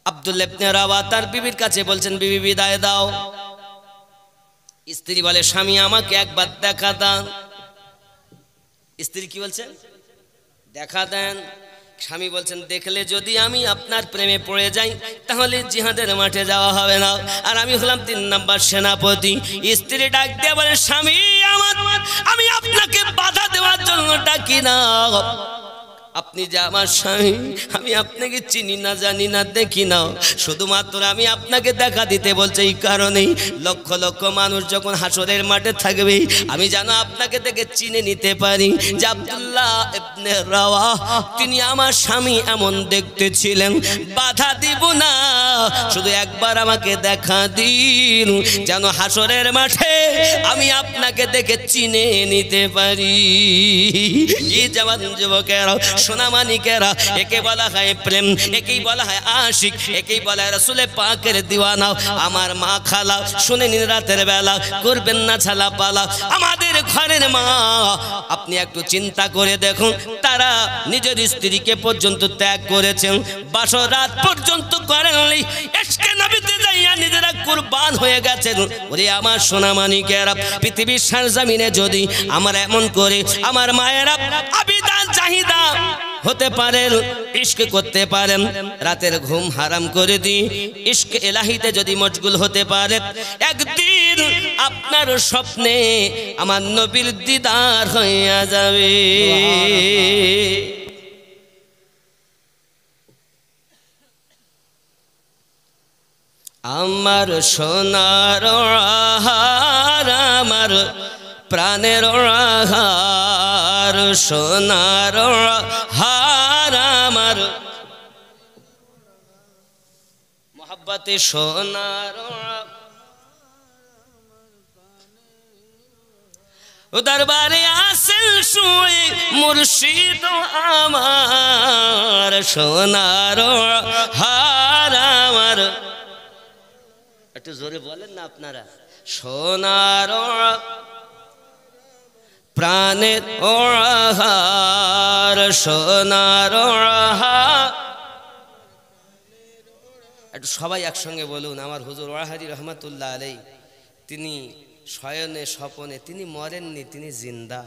A: আব্দুল্লাহ ইবনে রাওয়াহ তার বিবির কাছে বলছেন, বিবি বিদায় দাও। স্ত্রী বলে, স্বামী আমাকে একবার দেখা দেন। স্ত্রী কি বলছেন? দেখা দেন। স্বামী বলছেন, দেখলে যদি আমি আপনার প্রেমে পড়ে যাই, তাহলে জিহাদের মাঠে যাওয়া হবে না, আর আমি হলাম 3 নাম্বার সেনাপতি। স্ত্রী ডাক দিয়ে বলে, স্বামী আমার, আমি আপনাকে বাধা দেওয়ার জন্য ডাকি না, আপনি যে আমার স্বামী, আমি আপনাকে চিনি না, জানি না, দেখি না, শুধুমাত্র আমি আপনাকে দেখা দিতে বলছি এই কারণেই, লক্ষ লক্ষ মানুষ যখন হাসরের মাঠে থাকবে, আমি যেন আপনাকে দেখে চিনে নিতে পারি যে আব্দুল্লাহ ইবনে রাওয়াহ তিনি আমার স্বামী, এমন দেখতে ছিলেন। বাধা দিব না, শুধু একবার আমাকে দেখা দিন, যেন হাসরের মাঠে আমি আপনাকে দেখে চিনে নিতে পারি। এই জওয়ান যুবকেরা, সোনামানিকেরা, একে বলা হয় প্রেম, একেই বলা হয় আশিক, একেই বলা হয় রাসূলে পাকের দিওয়ানা। আমার মা খালা, শুনে নিন রাতের বেলা, করবেন না ছালা পালা। আমাদের ঘরের মা, আপনি একটু চিন্তা করে দেখুন, তারা নিজের স্ত্রীকে পর্যন্ত ত্যাগ করেছেন, বাসর রাত পর্যন্ত করেননি, ইশকে নবীতে যাইয়া নিজেরা কুরবান হয়ে গেছেন। ওরে আমার সোনামানিকেরা, পৃথিবীর সরজমিনে যদি আমরা এমন করে আমার মায়েরা আবিদা জাহিদা হতে পারেন, ইশক করতে পারেন, রাতের ঘুম হারাম করে দিই, ইশক ইলাহিতে যদি মশগুল হতে পারে, একদিন আপনার স্বপ্নে আমার নবীর দিদার হইয়া যাবে। আমার সোনার আহার, আমার প্রাণের আহার, সোনার হার, আমার মোহাব্বতে সোনার, ও দরবারে আসেন শুয়ে মুর্শিদ আমার সোনার হার আমার, একটু জোরে বলেন না আপনারা, সোনার প্রাণের হার সোনার হার। একটু সবাই একসঙ্গে বলুন, আমার হুজুর ওয়াহাদি রহমাতুল্লাহ আলাই তিনি শয়নে স্বপনে তিনি মরেননি, তিনি জিন্দা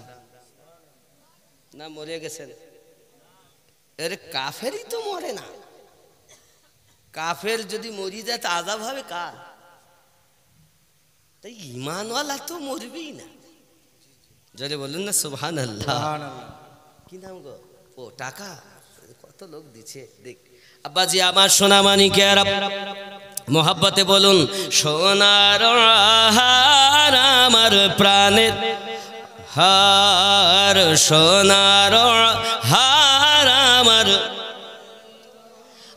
A: না মরে গেছেন? এর কাফেরই তো মরে না, কাফের যদি মরি যায় তা আযাব হবে কার? তাই ঈমানওয়ালা তো মরবেই না। যদি বলুন না সুবহানাল্লাহ। কি নাম গো? ও টাকা, কত লোক দিচ্ছে দেখ। আব্বাজি আমার সোনা মানিকেরা মোহাব্বতে বলুন, সোনার হার আমার প্রাণের হার সোনার হার আমার,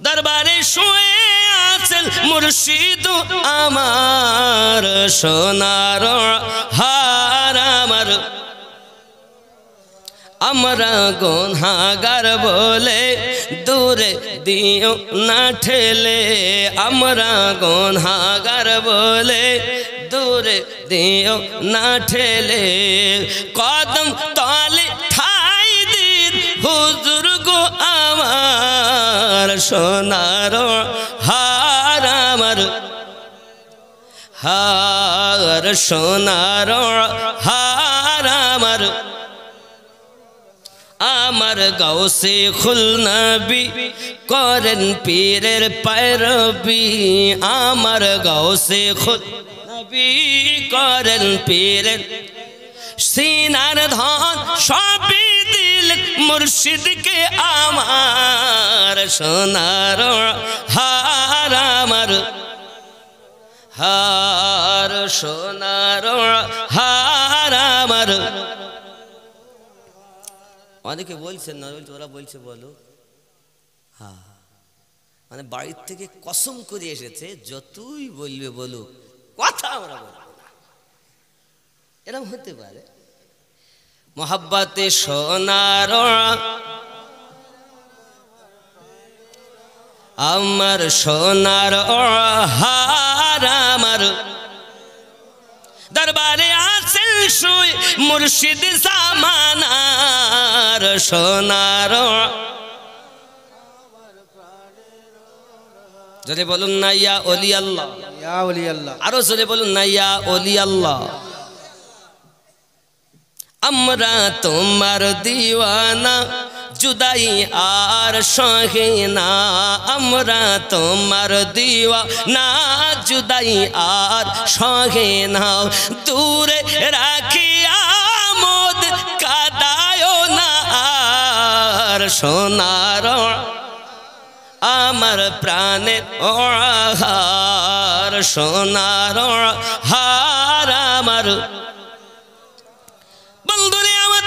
A: দরবারে শুয়ে আছেন মুর্শিদ আমার সোনার হার আমার। আমরা গুনাহগার বলে দূরে দিও না ঠেলে, আমরা গুনাহগার বলে দূরে দিও না ঠেলে, কদম তলে ঠাই দিন হুজুর গো আমার সোনার হার আমার, হার সোনার হার আমার। আমার গাউসে খুল নবী করেন পীরের पैरवी, আমার গাউসে খুল নবী করেন পীরের, সিনার ধন সবই দিল মুর্শিদকে আমার সোনার হার আমার, হার সোনার হার আমার। অনেকে বলছেন না, ওরা বলছে বলো হ্যাঁ, মানে বাড়ির থেকে কসম করে এসেছে যতই বলবে বলো কথা আমরা বলবো না, এরকম হতে পারে। মোহাব্বতে সোনার আমার সোনার হার আমার, দরবারে আছেন শুয়ে মুর্শিদ জামানার সোনার। যদি বলুন না ইয়া ওলি আল্লাহ,
B: ইয়া ওলি আল্লাহ,
A: আরো জোরে বলুন না ইয়া ওলি আল্লাহ। আমরা তোমার দিওয়ানা जुदाई आर सहे ना अमरा तोमार दीवाना जुदाई आर सहे ना दूर राखिया मोद कादायो ना आर सोनार आमार प्राणे हार सोनार हार आमार बंधुरे आमार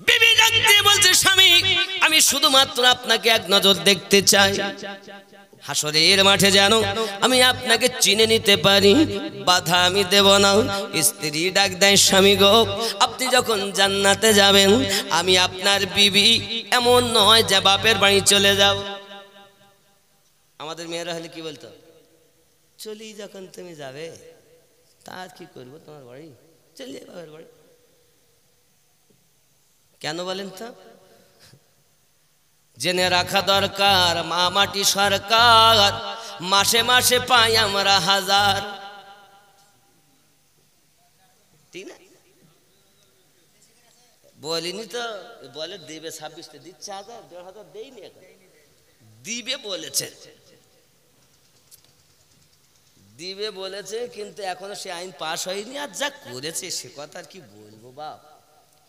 A: बीबी डाकते बोलছে স্বামী আমি শুধুমাত্র আপনাকে এক নজর দেখতে চাই হাসরের মাঠে জানো আমি আপনাকে চিনে নিতে পারি বাধা আমি দেব না স্ত্রী ডাক দেয় স্বামী গো আপনি যখন জান্নাতে যাবেন আমি আপনার বিবি এমন নয় যে বাপের বাড়ি চলে যাব আমাদের মেয়েরা হলে কি বলতো চলি যখন তুমি যাবে তার কি করব তোমার বাড়ি চলে বাপের বাড়ি কেন বলেন তো জেনে রাখা দরকার মা মাটি সরকার মাসে মাসে পাই আমরা হাজার ঠিক না বলিনি তো বলে দিবে 26 তে দিচ্ছে 1000 1500 দেইনি এখন দিবে বলেছে দিবে বলেছে কিন্তু এখনো সে আইন পাস হয়নি আর যা করেছে সে কথা আর কি বলবো বাপ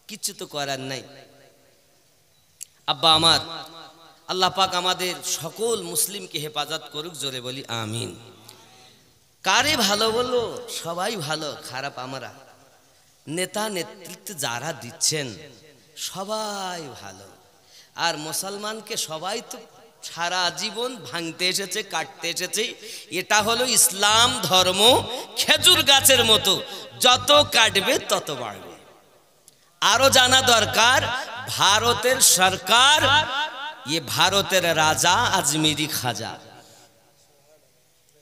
A: কিছু তো করার নাই আব্বা আমার আল্লাহ পাক আমাদের সকল মুসলিমকে হেফাজত করুক জোরে বলি আমিন কারে ভালো বলো সবাই ভালো খারাপ আমরা নেতা নেতৃত্ব যারা দিচ্ছেন সবাই ভালো আর মুসলমানকে সবাই তো সারা জীবন ভাঙতে এসেছে, কাটতে এসেছে। এটা হলো ইসলাম ধর্ম, খেজুর গাছের মতো, যত কাটবে তত বাড়বে। আরো জানা দরকার, ভারতের সরকার, ভারতের রাজা আজমিরি খাজা,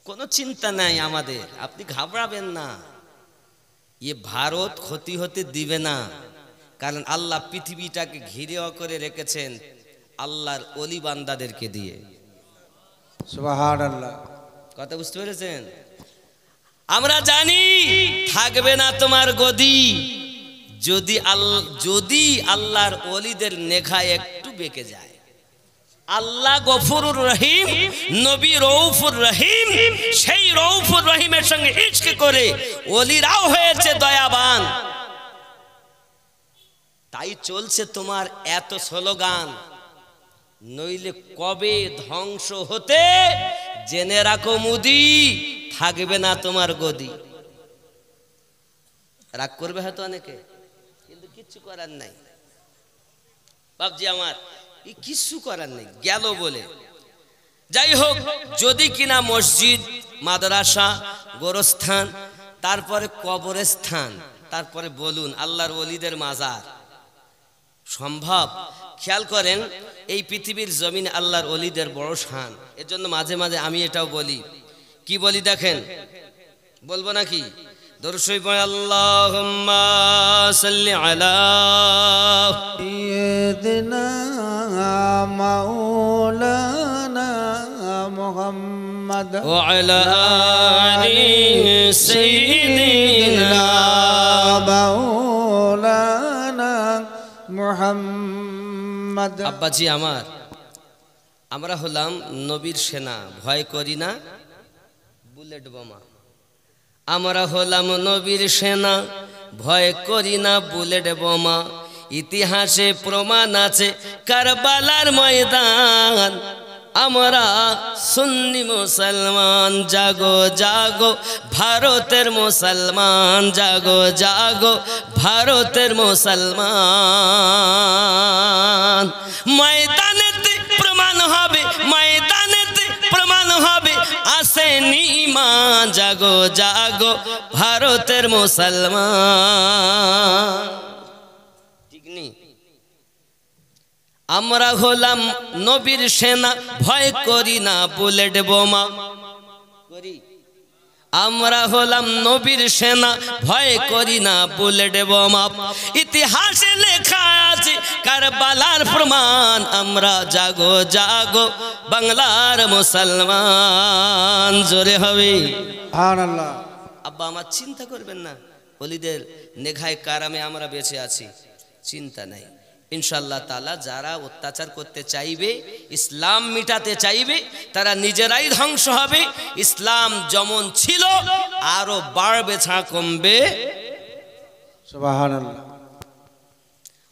A: কোনো চিন্তা নাই আমাদের, আপনি ঘাবড়াবেন না। ভারত ক্ষতি হতে দিবে না, কারণ আল্লাহ পৃথিবীটাকে ঘিরে করে রেখেছেন আল্লাহর ওলি বান্দাদেরকে দিয়ে।
B: সুবহানাল্লাহ।
A: কথা বুঝতে পেরেছেন? আমরা জানি থাকবে না তোমার গদি, যদি আল্লাহর ওলিদের নেখায় একটু বেঁকে যায়। আল্লাহ গফুরুর রহিম, নবী রউফুর রহিম, সেই রউফুর রহিমের সঙ্গে ইশক করে ওলিরাও হয়েছে দয়াবান। তাই চলছে তোমার এত স্লোগান, নইলে কবে ধ্বংস হতে জেনে রাখো মুদি, থাকবে না তোমার গদি। রাগ করবে হয়তো অনেকে, কিন্তু কিচ্ছু করার নাই বাপজি আমার, কিছু করার নেই, গেল বলে। যাই হোক, যদি কিনা মসজিদ, মাদ্রাসা, গোরস্থান, তারপরে কবরস্থান, তারপরে বলুন আল্লাহর ওলিদের মাজার সম্ভব। খেয়াল করেন, এই পৃথিবীর জমিনে আল্লাহর ওলিদের বড় শান। এর জন্য মাঝে মাঝে আমি এটাও বলি, কি বলি দেখেন, বলবো নাকি? দরুদ শরীফ পড়ে, আল্লাহুম্মা সাল্লি আলা
B: সাইয়্যিদিনা মাওলানা মুহাম্মদ
A: ওয়া আলা আলি সাইয়্যিদিনা
B: মাওলানা মুহাম্মদ।
A: আব্বাজি আমার, আমরা হলাম নবীর সেনা, ভয় করি না বুলেট বোমা। আমরা হলাম নবীর সেনা, ভয় করি না বুলেট বোমা। ইতিহাসে প্রমাণ আছে কারবালার ময়দান। আমরা সুন্নি মুসলমান, জাগো জাগো ভারতের মুসলমান, জাগো জাগো ভারতের মুসলমান। ময়দানেতে প্রমাণ হবে, ময়দানেতে প্রমাণ হবে, আসেনি ঈমান, জাগো জাগো ভারতের মুসলমান। ঠিক নেই? আমরা হলাম নবীর সেনা, ভয় করি না বুলেট বোমা। করি? আমরা হলাম নবীর সেনা, ভয় করি না বুলেট বোমা। ইতিহাসে লেখা আছে কারবালার প্রমাণ। আমরা জাগো জাগো বাংলার মুসলমান। জোরে হবে
B: সুবহানাল্লাহ।
A: আব্বা আমার, চিন্তা করবেন না, ওলিদের নেঘায় কারামে আমরা বেঁচে আছি, চিন্তা নাই। ইনশাআল্লাহ তাআলা যারা অত্যাচার করতে চাইবে, ইসলাম মিটাতে চাইবে, তারা নিজেরাই ধ্বংস হবে। ইসলাম যেমন ছিল আরো বাড়বে, ছাড়া কমবে।
B: সুবহানাল্লাহ।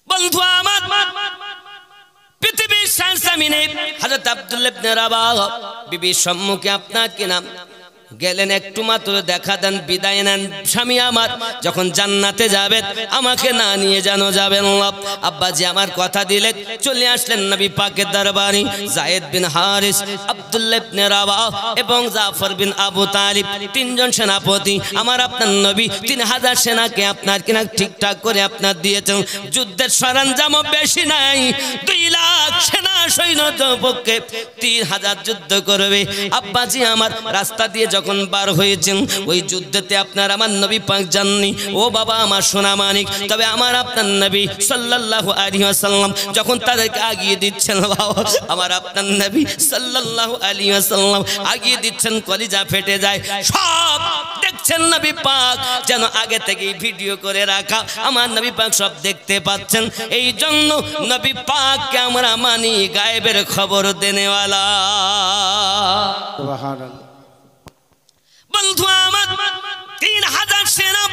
A: বন্ধু আমার, পৃথিবীর শানসামিনে হযরত আব্দুল্লাহ ইবনে রাবাহ বিবির সম্মুখে আপনার কি নাম গেলেন, একটু মাত্র দেখা দেন, বিদায় নেন। স্বামী আমার যখন জান্নাতে যাবেন, আমাকে না নিয়ে যেন যাবেন। আব্বাজি আমার কথা দিলেন, চলে আসলেন নবী পাকের দরবারে। যায়েদ বিন হারিস, আব্দুল্লাহ ইবনে রাবাহ এবং জাফর বিন আবু তালিব, তিনজন সেনাপতি। আমার আপনার নবী 3000 সেনাকে আপনার কিনা ঠিকঠাক করে আপনার দিয়েছেন। যুদ্ধের সরঞ্জামও বেশি নাই, 2 লাখ সেনা সৈন্যদের পক্ষে 3000 যুদ্ধ করবে। আব্বাজি আমার রাস্তা দিয়ে যখন বার হয়েছেন, ওই যুদ্ধেতে আপনার আমার নবী পাক জাননি। ও বাবা আমার সোনা মানিক, তবে আমার আপনার নবী সাল্লাল্লাহু আলাইহি ওয়াসাল্লাম যখন তাদেরকে আগিয়ে দিচ্ছেন, বাবা আমার আপনার নবী সাল্লাল্লাহু আলাইহি ওয়াসাল্লাম আগিয়ে দিচ্ছেন, কলিজা ফেটে যায়। সব দেখছেন নবী পাক, যেন আগে থেকেই ভিডিও করে রাখা। আমার নবী পাক সব দেখতে পাচ্ছেন। এই জন্য নবী পাককে আমরা মানি গায়েবের খবর দেনেওয়ালা।
B: সুবহানাল্লাহ।
A: বন্ধু আমার, 3000 সেনা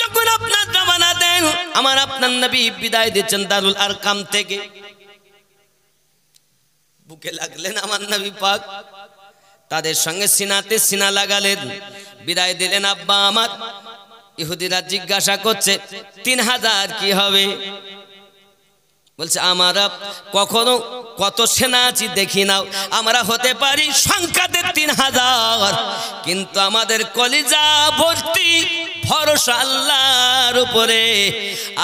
A: যখন আপনার রওনা দেন, আমার আপনার নবী বিদায় দিচ্ছেন দারুল আরকাম থেকে। বুকে লাগলেন আমার নবী পাক, তাদের সঙ্গে সিনাতে সিনা লাগালেন, বিদায় দিলেন। আব্বা আমার, ইহুদিরা জিজ্ঞাসা করছে 3000 কি হবে? বলছে আমরা কখনো কত সেনা আছি দেখি নাও, আমরা হতে পারি সংখ্যাতে 3000, কিন্তু আমাদের কলিজা ভর্তি ভরসা আল্লাহর উপরে,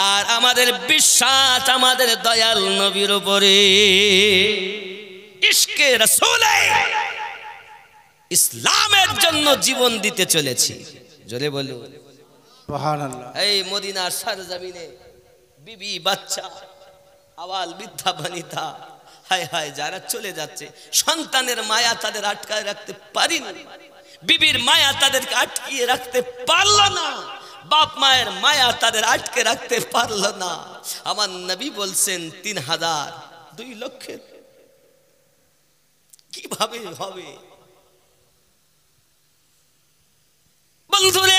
A: আর আমাদের বিশ্বাস আমাদের দয়াল নবীর উপরে। ইশকে রাসূলে ইসলামের জন্য জীবন দিতে চলেছি। জোরে বলুন
B: সুবহানাল্লাহ।
A: এই মদিনার সরজমিনে বিবি বাচ্চা আওয়াল বৃদ্ধা বনিতা, হায় হায় যারা চলে যাচ্ছে, সন্তানের মায়া তাদের আটকায় রাখতে পারিনি, বিবির মায়া তাদেরকে আটকিয়ে রাখতে পারল না, বাপ মায়ের মায়া তাদের আটকে রাখতে পারল না। আমার নবী বলছেন 3000, 2 লক্ষের কিভাবে হবে? বন্ধুরে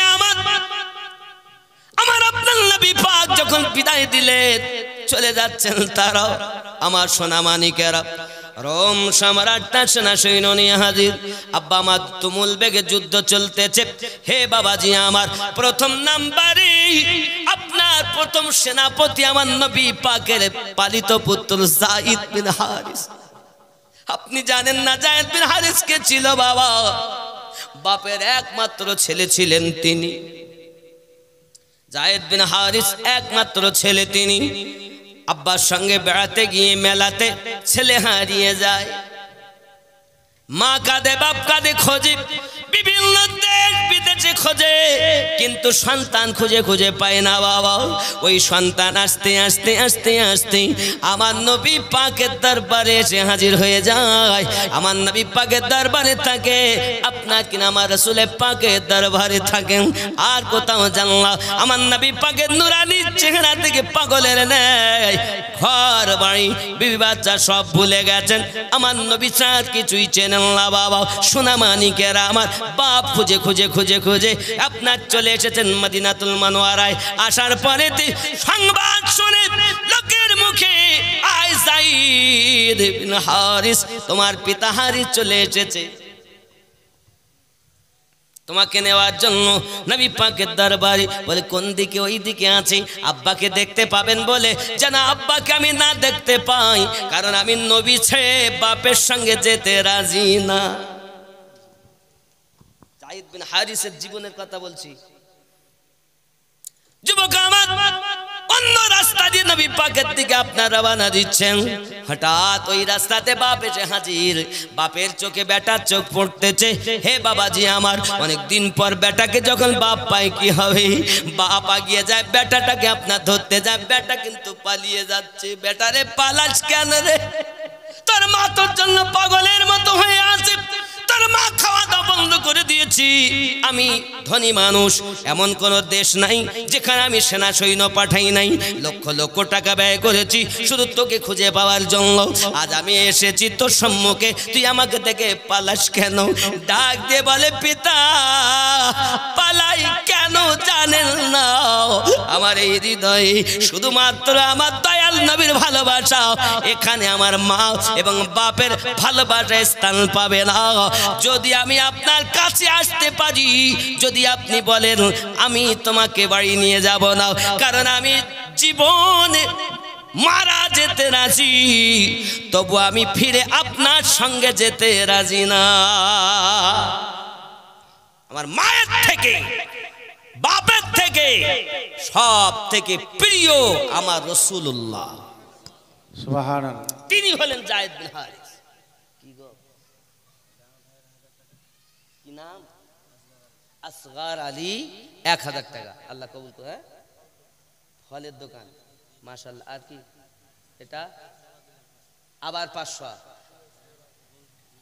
A: আমার আপনার নবী পাক যখন বিদায় দিলেন, চলে যাচ্ছেন তারাও, আমার সোনা মানিকেরা, রোম সম্রাটটা সেনা সৈন্য নিয়ে হাজির। আব্বা আমার তুমুল বেগে যুদ্ধ চলতেছে। হে বাবাজি আমার, প্রথম নাম্বারে আপনার প্রথম সেনাপতি আমার নবী পাকের পালিত পুত্র যায়েদ বিন হারিস। আপনি জানেন না যায়েদ বিন হারিস কে ছিল? বাবা, বাপের একমাত্র ছেলে ছিলেন তিনি। যায়েদ বিন হারিস একমাত্র ছেলে তিনি। আব্বার সঙ্গে বেড়াতে গিয়ে মেলাতে ছেলে হারিয়ে যায়, মা কাঁদে, বাপ কাঁদে, খোঁজে, বিভিন্ন দেশ বিদেশে খোঁজে, কিন্তু সন্তান খুঁজে খুঁজে পায় না বাবা। ওই সন্তান আস্তে আস্তে আস্তে আস্তে আমার নবী পাকের দরবারে এসে হাজির হয়ে যায়। আমার নবী পাকের দরবারে থাকে, আপনার কিনা আমার রাসূলের পাকের দরবারে থাকেন, আর কোথাও জানলা। আমার নবী পাকের নুরানি চেহারা থেকে পাগলের নেয়, ঘর বাড়ি বিবি বাচ্চা সব ভুলে গেছেন। আমার নবী চাঁদ কিছুই চেনেন না বাবা। সোনা মানিকেরা আমার, বাপ খুঁজে খুঁজে খুঁজে খুঁজে আপনার চলে এসেছেন মদিনাতুল মুনাওয়ারায়। আসার পরে সংবাদ শুনে লোকের মুখে, আয় যায়েদ বিন হারিস, তোমার পিতা হারিস চলে এসেছে তোমাকে নেওয়ার জন্য নবী পাকের দরবারে। বলে কোন দিকে? ওই দিকে আছে, আব্বাকে দেখতে পাবেন বলে। যেন আব্বাকে আমি না দেখতে পাই, কারণ আমি নবী ছেড়ে বাপের সঙ্গে যেতে রাজি না। যায়েদ বিন হারিসের জীবনের কথা বলছি। যুবক আমার, অন্য রাস্তা দিয়ে নবী পাকের দিকে আপনার রওনা দিচ্ছেন। হঠাৎ ওই রাস্তাতে বাপ এসে হাজির। বাপের চোখে বেটার চোখ পড়তেছে। হে বাবাজি আমার, অনেক দিন পর বেটাকে যখন বাপ পায় কি হবে? বাপ আগিয়ে যায়, বেটাটাকে আপনার ধরতে যায়, বেটা কিন্তু পালিয়ে যাচ্ছে। বেটারে পালাস কেন রে? তোর মা তোর জন্য পাগলের মতো হয়ে আছে, তোর মা খাওয়া দাওয়া বন্ধ করে দিয়েছি। আমি ধনী মানুষ, এমন কোন দেশ নাই যেখানে আমি সেনা সৈন্য পাঠাই নাই। লক্ষ লক্ষ টাকা ব্যয় করেছি শুধু তোকে খুঁজে পাওয়ার জন্য। আজ আমি এসেছি তোর সম্মুখে, তুই আমাকে দেখে পালাস কেন? ডাক দিয়ে বলে, পিতা পালাই কেন জানেন না? আমার এই হৃদয়ে শুধুমাত্র আমার দয়াল নবীর ভালোবাসা, এখানে আমার মা এবং বাপের ভালোবাসা স্থান পাবে না। যদি আমি আপনার কাছে আসতে পারি, যদি আপনি বলেন আমি তোমাকে বাড়ি নিয়ে যাব না, কারণ আমি জীবনে মারা যেতে রাজি, তবু আমি ফিরে আপনার সঙ্গে যেতে রাজি না। আমার মায়ের থেকে বাপের থেকে সব থেকে প্রিয় আমার রাসূলুল্লাহ,
B: সুবহানাল্লাহ।
A: তিনি হলেন যায়েদ বিন হারিস। কি গো, কি নাম? আসগার আলী। 1000 টাকা, আল্লাহ কবুল করে। ফলের দোকান, মাশাআল্লাহ। আর কি এটা? আবার 500।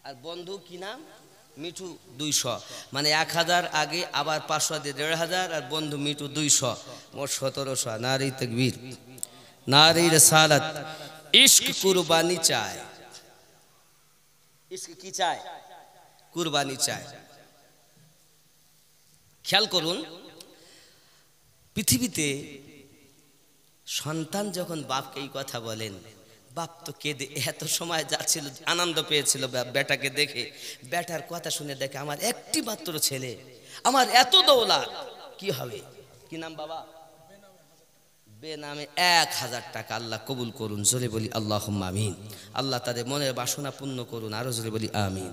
A: আর বন্ধু কি নাম? মিঠু 200। মানে 1000 আগে আবার 500 দিয়ে 1500, আর বন্ধু মিঠু 200, মোট 1700। নারী তাকবীর, নারী রিসালাত। ইশক কুরবানি চায়। ইশক কি চায়? কুরবানি চায়। খেয়াল করুন, পৃথিবীতে সন্তান যখন বাপকে এই কথা বলেন, বাপ তো কেঁদে, এত সময় যাচ্ছিল, আনন্দ পেয়েছিল বেটাকে দেখে। বেটার কথা শুনে দেখে আমার একটি মাত্র ছেলে, আমার এত দৌলত, কি হবে? কি নাম বাবা? বেনামে 1000 টাকা আল্লাহ কবুল করুন, জোরে বলি আল্লাহুম্মা আমিন। আল্লাহ তাদের মনের বাসনা পূর্ণ করুন, আরো জোরে বলি আমিন।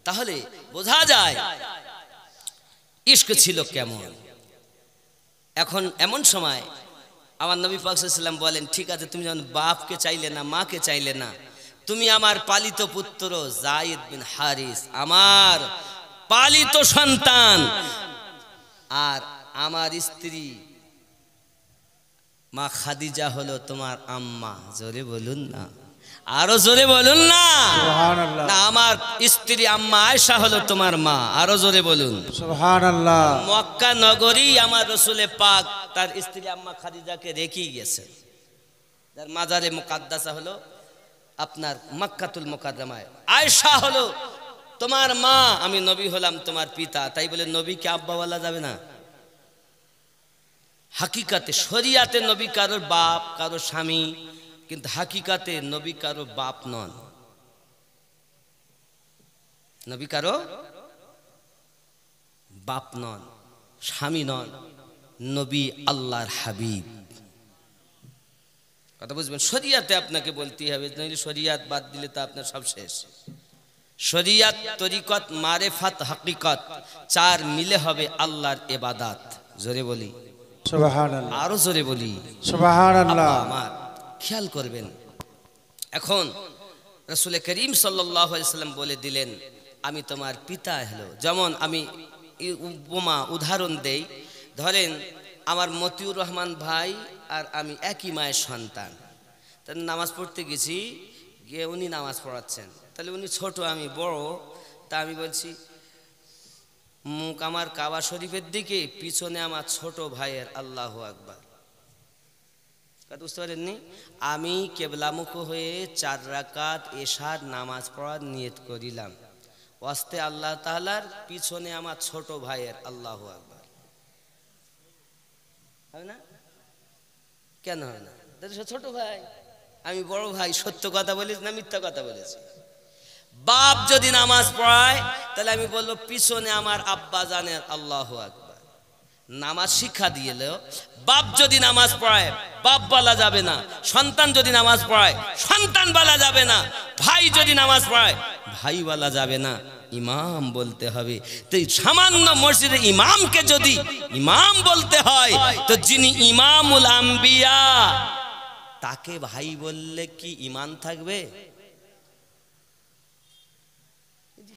A: তাহলে বোঝা যায় ইশক ছিল কেমন। এখন এমন সময় আমার নবী পাক সাল্লাল্লাহু আলাইহি ওয়াসাল্লাম বলেন, ঠিক আছে তুমি যখন বাপকে চাইলে না, মাকে চাইলে না, তুমি আমার পালিত পুত্র যায়েদ বিন হারিস, আমার পালিত সন্তান, আর আমার স্ত্রী মা খাদিজা হলো তোমার আম্মা, জোরে বলুন না, আরো জোরে বলুন না।
B: সুবহানাল্লাহ।
A: না, আমার স্ত্রী আম্মা আয়েশা হলো তোমার মা, আরো জোরে বলুন।
B: সুবহানাল্লাহ।
A: মক্কা নগরী আমার রসুলে পাক তার স্ত্রী আম্মা খাদিজাকে রেখেই গেছেন। তার মাজারে মুকাদ্দাসা হলো আপনার মক্কাতুল মুকাররমায়। আয়েশা হলো তোমার মা, আমি নবী হলাম তোমার পিতা। তাই বলে নবীকে আব্বা বলা যাবে না। হাকিকাতে শরিয়াতে নবী কারোর বাপ, কারো স্বামী, কিন্তু হাকিকাতে নবী কারো বাপ নন, নবী কারো বাপ নন, স্বামী নন, নবী আল্লাহর হাবিব। কথা বুঝবেন? শরিয়াতে আপনাকে বলতেই হবে, নইলে শরিয়াত বাদ দিলে তো আপনার সব শেষ। শরিয়াত, তরিকত, মারেফাত, হাকিকত, চার মিলে হবে আল্লাহর ইবাদত। জোরে বলি
B: সুবহানাল্লাহ।
A: আরো জোরে বলি
B: সুবহানাল্লাহ।
A: আব্বা আমার খেয়াল করবেন। এখন রাসূল করিম সাল্লাল্লাহু আলাইহি ওয়াসাল্লাম বলে দিলেন, আমি তোমার পিতা হলো। যেমন আমি উপমা উদাহরণ দেই, ধরেন আমার মতিউর রহমান ভাই আর আমি একই মায়ের সন্তান। তাহলে নামাজ পড়তে গেছি, গিয়ে উনি নামাজ পড়াচ্ছেন, তাহলে উনি ছোট আমি বড়। তা আমি বলছি মুখ আমার কাবা শরীফের দিকে, পিছনে আমার ছোট ভাইয়ের আল্লাহু আকবার। কথা বুঝতে পারেননি? আমি কেবলামুখ হয়ে 4 রাকাত এশার নামাজ পড়ার নিয়ত করিলাম, ওয়াস্তে আল্লাহ তাআলার, পিছনে আমার ছোট ভাইয়ের আল্লাহু আকবার। হবে না? কেন হবে না? ছোট ভাই, আমি বড় ভাই, সত্য কথা বলেছি না মিথ্যা কথা বলেছি? বাপ যদি নামাজ পড়ায় তাহলে আমি বলবো পিছনে আমার আব্বা জানের আল্লাহু আকবার। নামাজ শিক্ষা দিয়েল, বাপ যদি নামাজ পড়ায় বাপ বলা যাবে না, সন্তান যদি নামাজ পড়ায় সন্তান বলা যাবে না, ভাই যদি নামাজ পড়ায় ভাই বলা যাবে না, ইমাম বলতে হবে। তো সামান্য মসজিদে ইমামকে যদি ইমাম বলতে হয়, তো যিনি ইমামুল আম্বিয়া তাকে ভাই বললে কি ঈমান থাকবে?